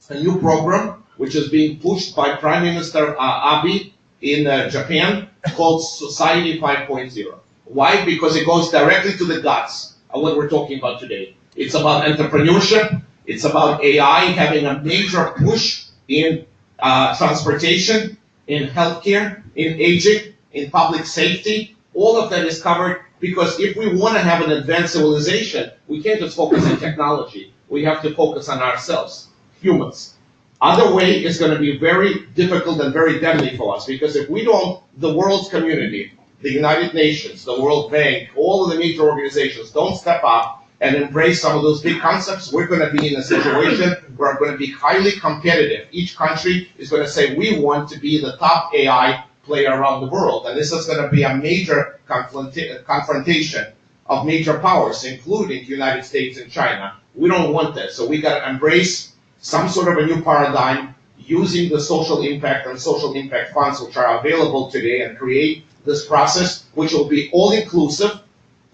a new program, which is being pushed by Prime Minister Abe in Japan, called Society 5.0. Why? Because it goes directly to the guts of what we're talking about today. It's about entrepreneurship. It's about AI having a major push in transportation, in healthcare, in aging, in public safety. All of that is covered because if we want to have an advanced civilization, we can't just focus on technology. We have to focus on ourselves, humans. Other way is going to be very difficult and very deadly for us because if we don't, the world's community, the United Nations, the World Bank, all of the major organizations don't step up and embrace some of those big concepts, we're going to be in a situation where we're going to be highly competitive. Each country is going to say, we want to be the top AI player around the world. And this is going to be a major confrontation of major powers, including the United States and China. We don't want this. So we got to embrace some sort of a new paradigm using the social impact and social impact funds which are available today and create this process which will be all-inclusive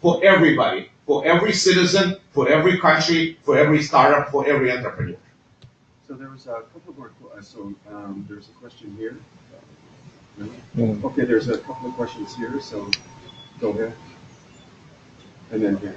for everybody, for every citizen, for every country, for every startup, for every entrepreneur. So there was a couple more, there's a question here. Mm. Okay, there's a couple of questions here, so go ahead. And then here.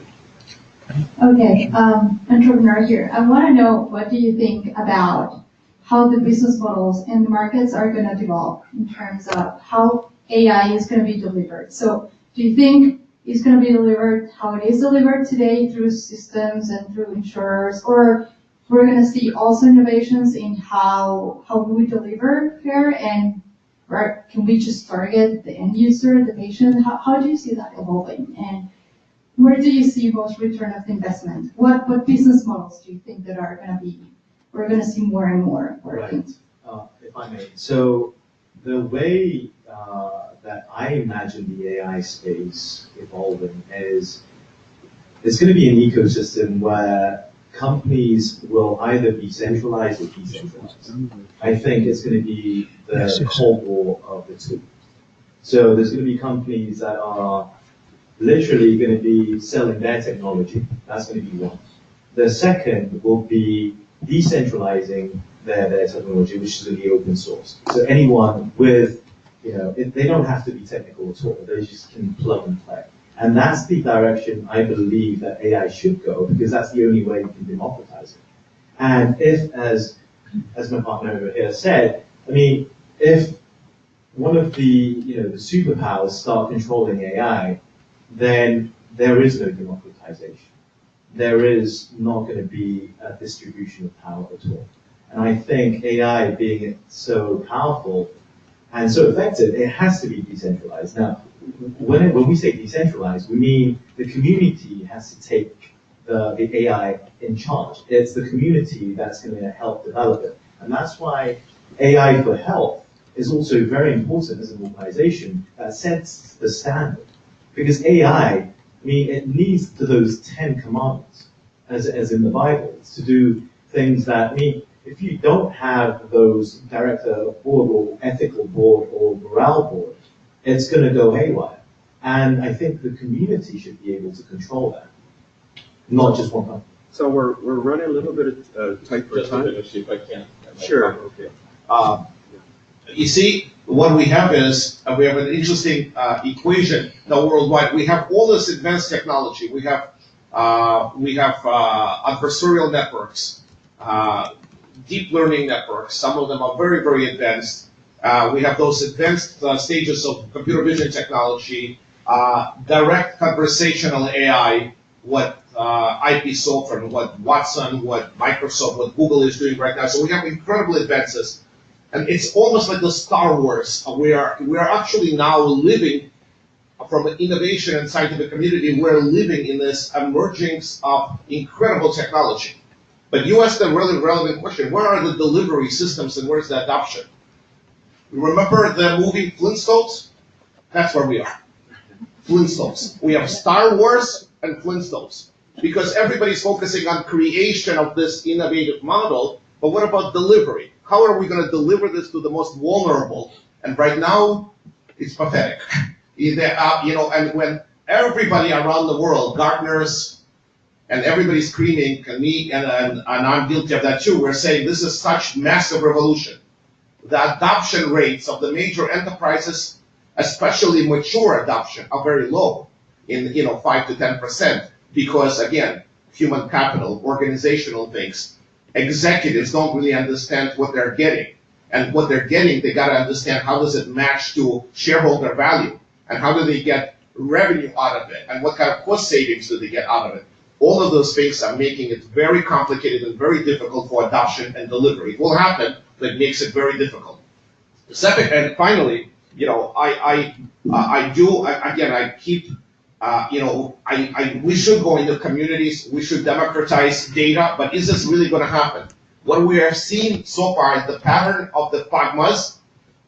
Okay, entrepreneur here. I want to know, what do you think about how the business models and the markets are going to develop in terms of how AI is going to be delivered? So do you think it's going to be delivered how it is delivered today through systems and through insurers, or we're going to see also innovations in how we deliver care, and or can we just target the end user, the patient? How do you see that evolving? And where do you see most return of investment? What business models do you think that are going to be, we're going to see more and more working? Right. If I may. So the way that I imagine the AI space evolving is it's going to be an ecosystem where companies will either be centralized or decentralized. I think it's going to be the Cold War of the two. So there's going to be companies that are literally going to be selling their technology. That's going to be one. The second will be decentralizing their technology, which is going to be open source. So anyone with, they don't have to be technical at all. They just can plug and play. And that's the direction I believe that AI should go, because that's the only way you can democratize it. And if, as my partner over here said, if one of the the superpowers start controlling AI, then there is no democratization. There is not going to be a distribution of power at all. And I think AI, being so powerful and so effective, it has to be decentralized. Now, when we say decentralized, we mean the community has to take the AI in charge. It's the community that's going to help develop it. And that's why AI for health is also very important as an organization that sets the standard. Because AI, it needs to those 10 commandments, as in the Bible, to do things that, if you don't have those director of board or ethical board or morale board, it's going to go haywire. And I think the community should be able to control that, not just one company. So we're running a little bit tight for time. Just if I can. Sure. Okay. You see, what we have is, we have an interesting equation now worldwide. We have all this advanced technology. We have adversarial networks, deep learning networks. Some of them are very, very advanced. We have those advanced stages of computer vision technology, direct conversational AI, what IP Software, what Watson, what Microsoft, what Google is doing right now. So we have incredible advances. And it's almost like the Star Wars. We are actually now living from an innovation and scientific community. We're living in this emergence of incredible technology. But you asked a really relevant question. Where are the delivery systems and where's the adoption? Remember the movie Flintstones? That's where we are. Flintstones. We have Star Wars and Flintstones. Because everybody's focusing on creation of this innovative model, but what about delivery? How are we going to deliver this to the most vulnerable? And right now, it's pathetic. And when everybody around the world, Gartner's, and everybody's screaming, and I'm guilty of that too. We're saying this is such massive revolution. The adoption rates of the major enterprises, especially mature adoption, are very low, in 5 to 10%, because again, human capital, organizational things, executives don't really understand what they're getting, and what they're getting, they got to understand how does it match to shareholder value, and how do they get revenue out of it, and what kind of cost savings do they get out of it. All of those things are making it very complicated and very difficult for adoption and delivery. It will happen, but it makes it very difficult. Second, and finally, we should go into communities, we should democratize data, but is this really going to happen? What we have seen so far is the pattern of the PAGMAs,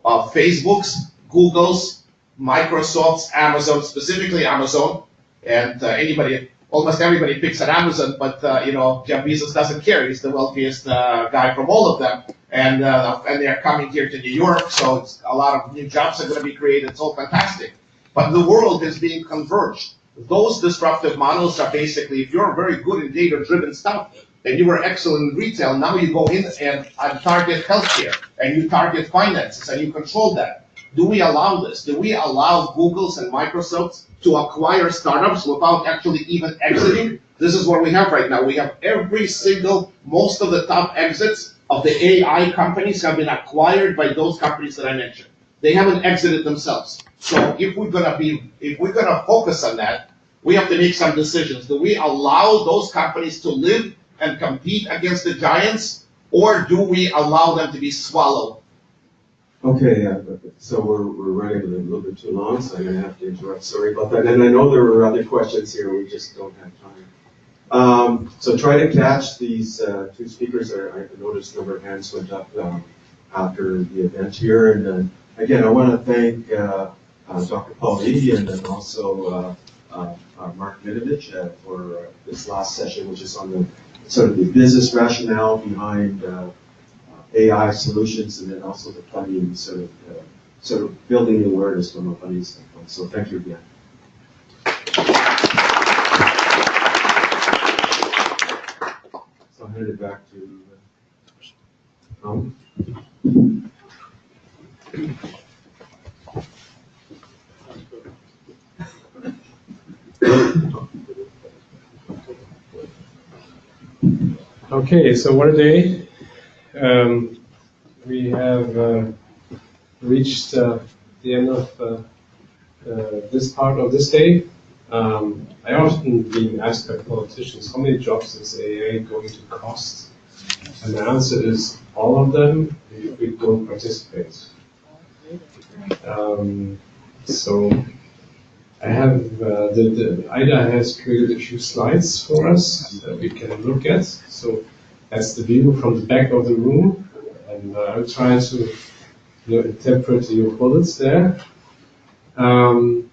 of Facebook's, Google's, Microsoft's, Amazon, specifically Amazon, and almost everybody picks at Amazon, but Jeff Bezos doesn't care. He's the wealthiest guy from all of them, and they're coming here to New York, so a lot of new jobs are going to be created. It's all fantastic. But the world is being converged. Those disruptive models are basically, if you're very good in data-driven stuff, and you were excellent in retail, now you go in and target healthcare, and you target finances, and you control that. Do we allow this? Do we allow Google's and Microsoft's to acquire startups without actually even exiting? This is what we have right now. We have most of the top exits of the AI companies have been acquired by those companies that I mentioned. They haven't exited themselves. So if we're gonna focus on that, we have to make some decisions. Do we allow those companies to live and compete against the giants, or do we allow them to be swallowed? Okay, so we're running a little bit too long, so I'm going to have to interrupt. Sorry about that. And I know there were other questions here. We just don't have time. So try to catch these two speakers. I noticed a number of hands went up after the event here. And again, I want to thank Dr. Paul Levy and then also Mark Minovich for this last session, which is on the sort of the business rationale behind AI solutions, and then also the funding, sort of building the awareness from a funding standpoint. So thank you again. So I'll hand it back to Tom. Okay, so what a day. We have reached the end of this part of this day. I often been asked by politicians, how many jobs is AI going to cost? And the answer is all of them if we don't participate. So I have, Ida has created a few slides for us that we can look at. So that's the view from the back of the room, and I'll try to interpret your bullets there. Well,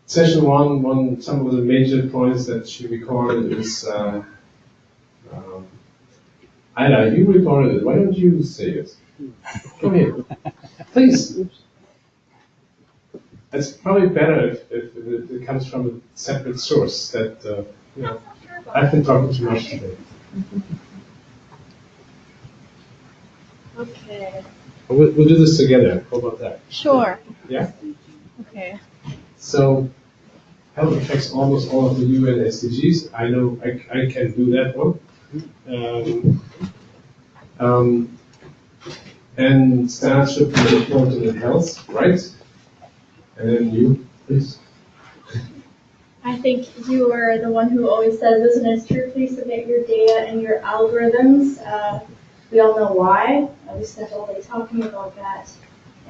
session one, some of the major points that she recorded is, Ida, you recorded it, why don't you say it? Come here, please. It's probably better if it comes from a separate source that, I've been talking too much today. Okay. We'll do this together. How about that? Sure. Yeah? Okay. So, health affects almost all of the UN SDGs. I know I can do that one. And staff should be important in health, right? And then you, please. I think you are the one who always says this, and it's true. Please submit your data and your algorithms. We all know why. We spent all day talking about that.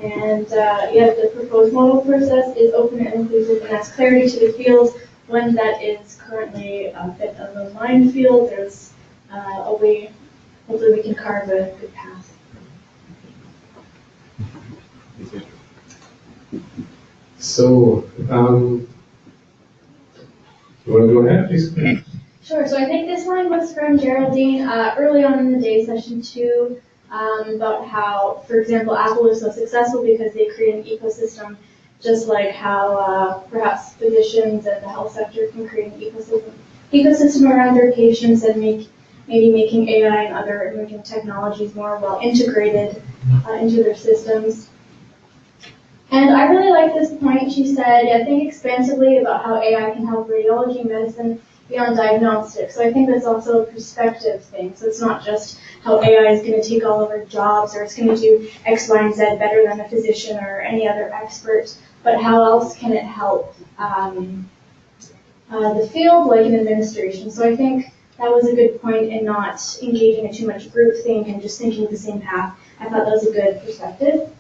And the proposed model process is open and inclusive, and adds clarity to the field when that is currently a bit of a minefield. There's a way, hopefully we can carve a good path. So, you want to go ahead, please? Sure. So I think this one was from Geraldine early on in the day, session 2, about how, for example, Apple is so successful because they create an ecosystem just like how perhaps physicians and the health sector can create an ecosystem around their patients and maybe making AI and other emerging technologies more well integrated into their systems. And I really like this point. She said, I think expansively about how AI can help radiology medicine beyond diagnostics. So I think that's also a perspective thing. So it's not just how AI is going to take all of our jobs or it's going to do X, Y, and Z better than a physician or any other expert, but how else can it help the field, like in administration. So I think that was a good point in not engaging in too much groupthink and just thinking the same path. I thought that was a good perspective.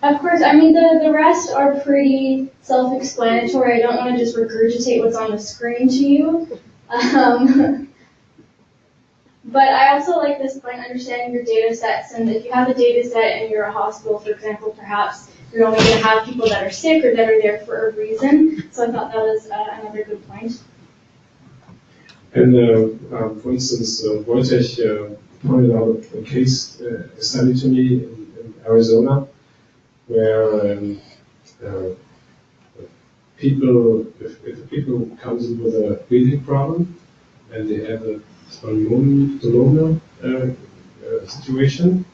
Of course, I mean, the rest are pretty self-explanatory. I don't want to just regurgitate what's on the screen to you. But I also like this point, understanding your data sets. And if you have a data set and you're a hospital, for example, perhaps you're only going to have people that are sick or that are there for a reason. So I thought that was another good point. And for instance, Wojtek pointed out a case study to me in Arizona, where if people comes in with a breathing problem and they have a pneumonia situation,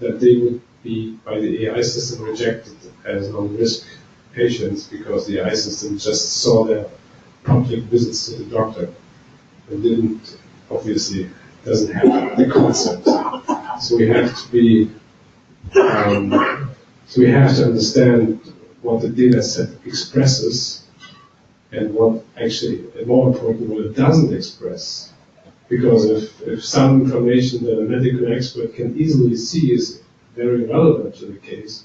that they would be by the AI system rejected as low-risk patients because the AI system just saw their public visits to the doctor and didn't, obviously, doesn't have the concept. So we have to be, so we have to understand what the data set expresses and what actually, and more important, what it doesn't express. Because if some information that a medical expert can easily see is very relevant to the case,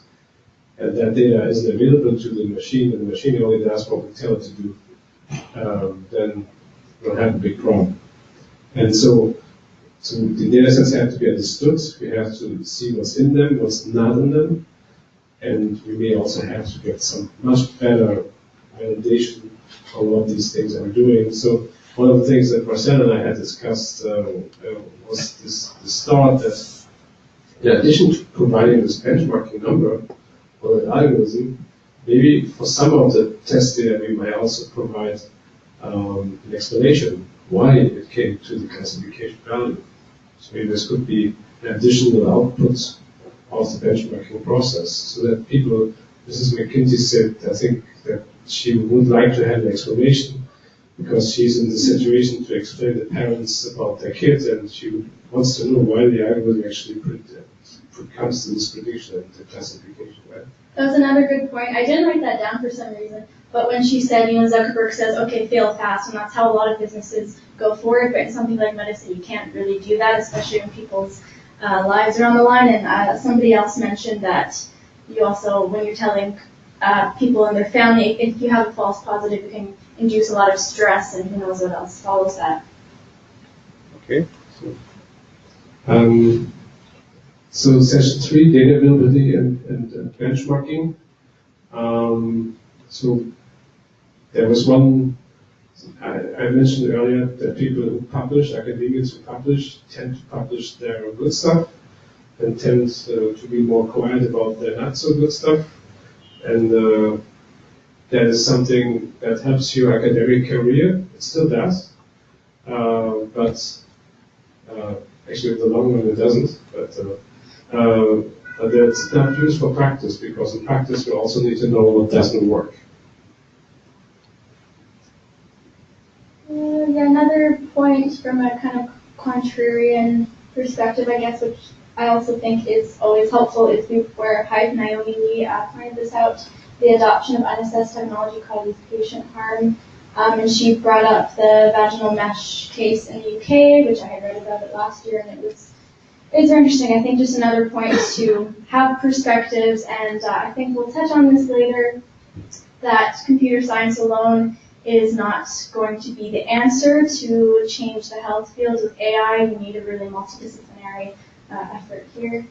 and that data isn't available to the machine, and the machine only does what we tell it to do, then we'll have a big problem. And so the data sets have to be understood. We have to see what's in them, what's not in them, and we may also have to get some much better validation on what these things are doing. So one of the things that Marcel and I had discussed was this thought that in addition to providing this benchmarking number for the algorithm, maybe for some of the test data we might also provide an explanation why it came to the classification value. So maybe this could be an additional output of the benchmarking process, so that people, Mrs. McKinsey said, I think that she would like to have an explanation because she's in the situation to explain to parents about their kids, and she wants to know why the algorithm actually comes to this prediction and the classification, right? That's another good point. I didn't write that down for some reason, but when she said, Zuckerberg says, okay, fail fast, and that's how a lot of businesses go forward, but in something like medicine, you can't really do that, especially when people's lives are on the line. And somebody else mentioned that you also, when you're telling people and their family, if you have a false positive, it can induce a lot of stress, and who knows what else follows that. Okay. So session 3, data availability and benchmarking. So there was one, I mentioned earlier that people who publish, academics who publish, tend to publish their good stuff and tend to be more quiet about their not so good stuff. And that is something that helps your academic career. It still does. But actually in the long run it doesn't. But it's not used for practice, because in practice we also need to know what doesn't work. Yeah, another point from a kind of contrarian perspective, I guess, which I also think is always helpful, is where Hype Naomi Lee pointed this out, the adoption of unassessed technology causes patient harm. And she brought up the vaginal mesh case in the UK, which I had read about it last year, and it's very interesting. I think just another point to have perspectives, and I think we'll touch on this later, that computer science alone is not going to be the answer to change the health field. With AI, you need a really multidisciplinary effort here.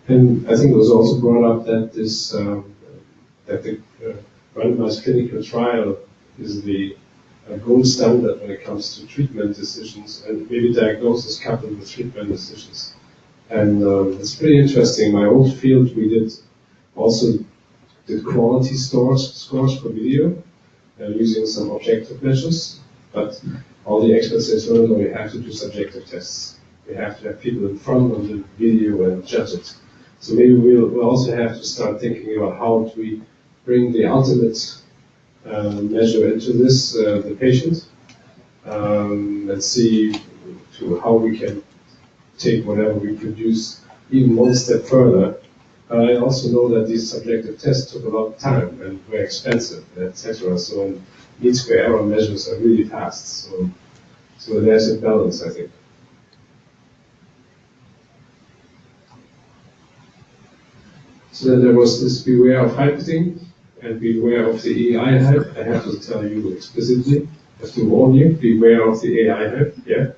And I think it was also brought up that this that the randomized clinical trial is the gold standard when it comes to treatment decisions, and maybe diagnosis coupled with treatment decisions. And it's pretty interesting. My old field, we also did quality scores for video using some objective measures, but all the experts say, no, we have to do subjective tests. We have to have people in front of the video and judge it. So maybe we'll also have to start thinking about how do we bring the ultimate measure into this, the patient, and see how we can take whatever we produce even one step further. I also know that these subjective tests took a lot of time and were expensive, etc. So mean square error measures are really fast. So there's a balance, I think. So then there was this beware of hype thing and beware of the AI hype. I have to tell you explicitly, I have to warn you, beware of the AI hype. Yeah,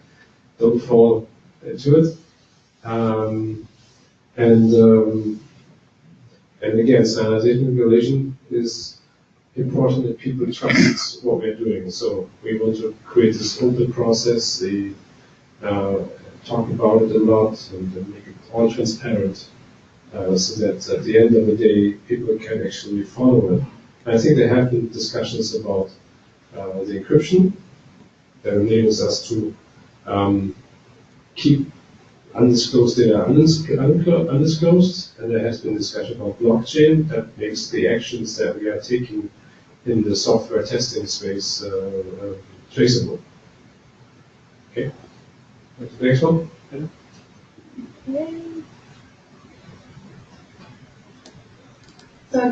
don't fall into it. And again, standardization and regulation is important that people trust what we're doing. So we want to create this open process, talk about it a lot, and make it all transparent, so that at the end of the day, people can actually follow it. And I think there have been discussions about the encryption that enables us to keep undisclosed data undisclosed, and there has been discussion about blockchain that makes the actions that we are taking in the software testing space traceable. Okay, the next one. So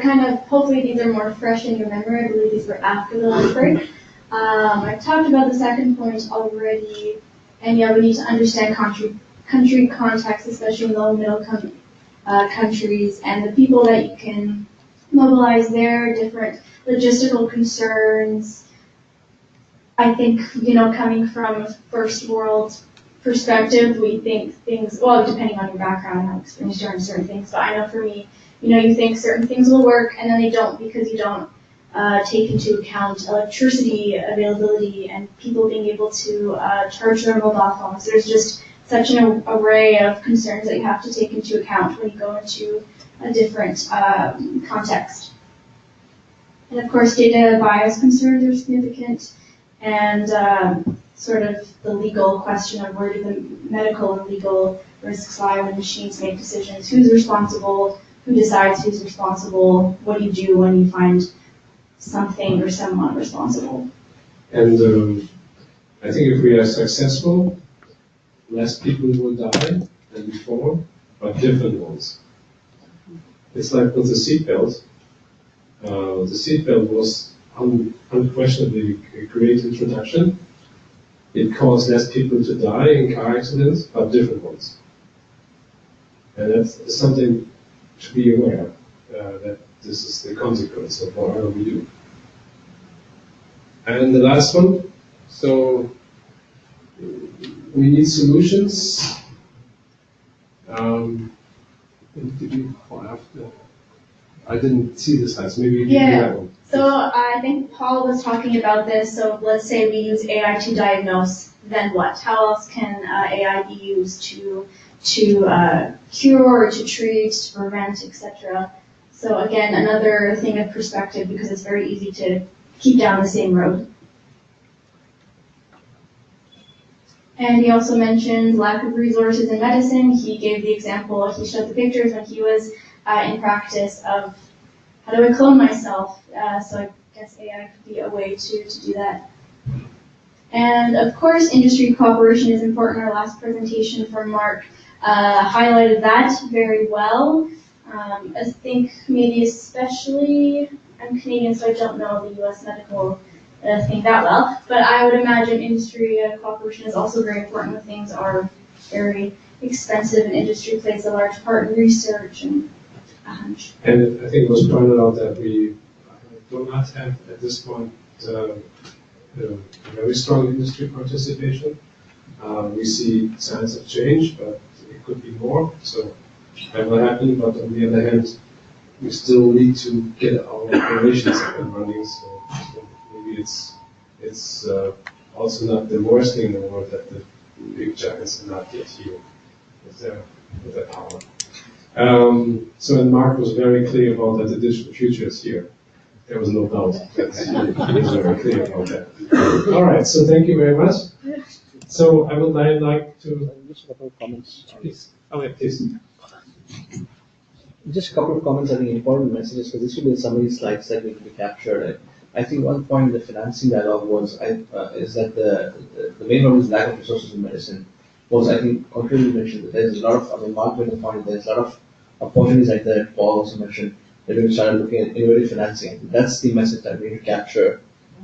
hopefully these are more fresh in your memory. I believe these were after the lunch break. I talked about the second point already, and yeah, we need to understand country context, especially in low and middle countries, and the people that you can mobilize there, different logistical concerns. I think, coming from a first world perspective, we think things, well, depending on your background and how experienced you are in certain things, but I know for me, you think certain things will work and then they don't because you don't take into account electricity availability and people being able to charge their mobile phones. There's just such an array of concerns that you have to take into account when you go into a different context. And of course, data bias concerns are significant, and sort of the legal question of where do the medical and legal risks lie when machines make decisions. Who's responsible? Who decides who's responsible? What do you do when you find something or someone responsible? And I think if we are successful, less people will die than before, but different ones. It's like with the seatbelt. The seatbelt was unquestionably a great introduction. It caused less people to die in car accidents, but different ones. And that's something to be aware that this is the consequence of whatever we do. And the last one, so we need solutions. I didn't see the slides. Maybe you can do that one. So I think Paul was talking about this. So let's say we use AI to diagnose. Then what? How else can AI be used to cure or to treat, to prevent, etc.? So again, another thing of perspective because it's very easy to keep down the same road. And he also mentioned lack of resources in medicine. He gave the example, he showed the pictures when he was in practice of how do I clone myself. So I guess AI could be a way to do that. And of course, industry cooperation is important. Our last presentation from Mark highlighted that very well. I think maybe especially, I'm Canadian, so I don't know the US medical thing that well, but I would imagine industry cooperation is also very important when things are very expensive and industry plays a large part in research and And I think it was pointed out that we do not have at this point very strong industry participation. We see signs of change, but it could be more. So that will happen. But on the other hand, we still need to get our operations up and running. So maybe it's also not the worst thing in the world that the big giants are not yet here. with their power. So, and Mark was very clear about that the digital future is here. There was no doubt that he was very clear about that. All right, so thank you very much. So I would now like to... Just a couple of comments. Please. Oh, yeah, please. Just a couple of comments, I think important messages, because this will be some of these slides that need to be captured. I think one point in the financing dialogue was is that the main problem is lack of resources in medicine. Was, I think, contrary mentioned that there's a lot of, I mean, Mark made the point, there's a lot of opportunities like that. Paul also mentioned that we started looking at innovative financing. That's the message that we need to capture.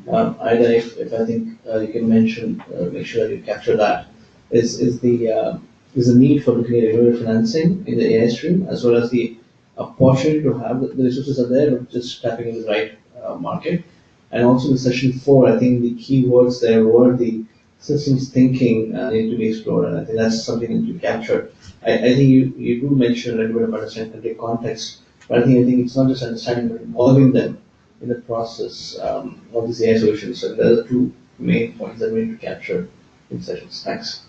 Either if I think you can mention, make sure that you capture that, is the need for looking at innovative financing in the AI stream, as well as the opportunity to have the resources are there, but just tapping into the right market. And also in session 4, I think the key words there were the systems thinking need to be explored, and I think that's something that you captured. I think you do mention a little bit of understanding the context, but I think it's not just understanding, but involving them in the process of these AI solutions. So those are the two main points that we need to capture in sessions. Thanks.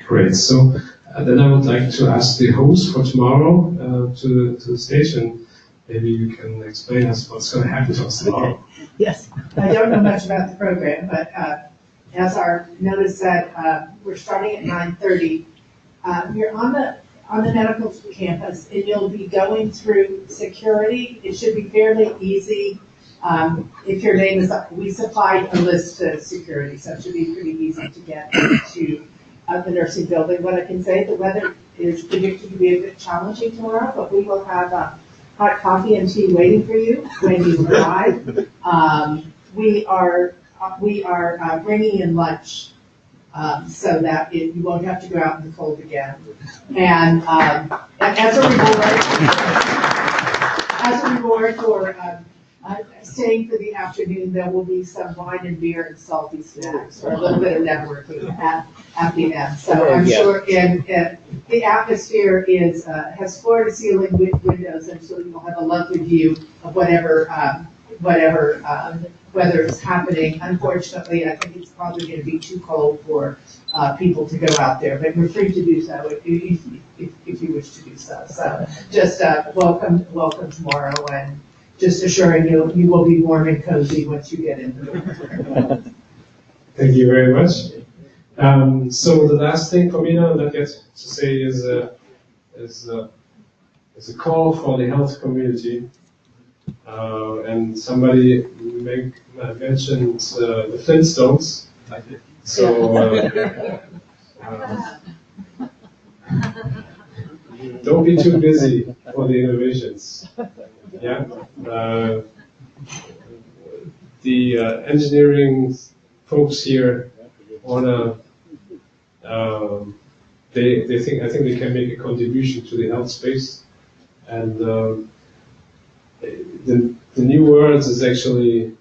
Great. So then I would like to ask the host for tomorrow to the stage, and maybe you can explain us what's going to happen to us tomorrow. Yes, I don't know much about the program, but as our notice said, we're starting at 9:30. You're on the medical campus, and you'll be going through security. It should be fairly easy. If your name is, we supplied a list to security, so it should be pretty easy to get to the nursing building. What I can say, the weather is predicted to be a bit challenging tomorrow, but we will have hot coffee and tea waiting for you when you arrive. We are bringing in lunch so that you won't have to go out in the cold again. And as a reward for staying for the afternoon, there will be some wine and beer and salty snacks, or a little bit of networking at the end. So I'm sure the atmosphere has floor-to-ceiling windows, and so you'll have a lovely view of whatever weather is happening. Unfortunately, I think it's probably going to be too cold for people to go out there, but you're free to do so if you wish to do so. So just welcome tomorrow, and just assuring you will be warm and cozy once you get into the room. Thank you very much. So the last thing for me now that I get to say is a call for the health community. And somebody mentioned the Flintstones. So don't be too busy for the innovations. Yeah. The engineering folks here wanna. I think they can make a contribution to the health space, and the new world is actually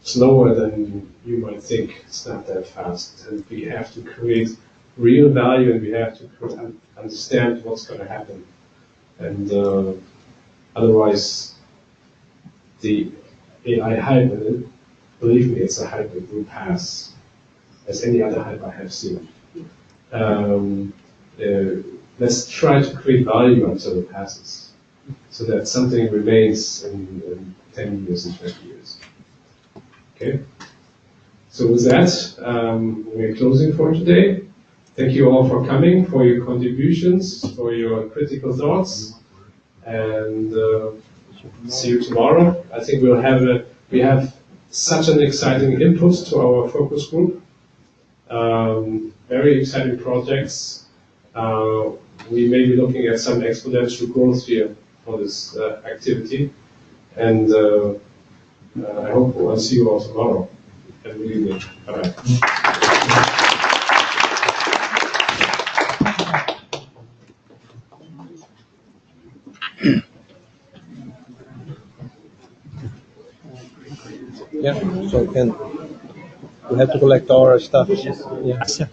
slower than you might think. It's not that fast, and we have to create real value, and we have to understand what's going to happen. And otherwise, the AI hype, and believe me, it's a hype that will pass, as any other hype I have seen. Let's try to create value until it passes, so that something remains in 10 years and 20 years. Okay? So with that, we're closing for today. Thank you all for coming, for your contributions, for your critical thoughts, and see you tomorrow. I think we have such an exciting input to our focus group. Very exciting projects. We may be looking at some exponential growth here for this activity, and I hope I'll see you all tomorrow. Have a good evening. Bye-bye. Yeah, so we have to collect all our stuff. Yeah. Yeah.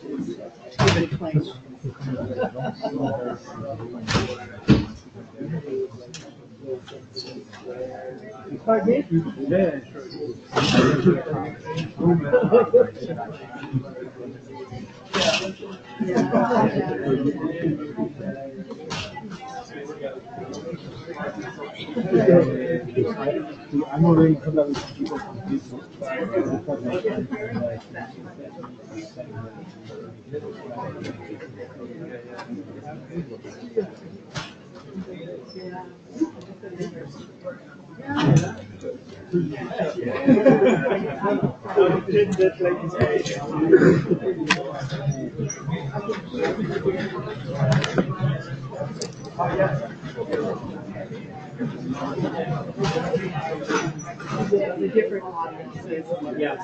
I'm already collaborating people from Facebook. The different audiences. Yeah.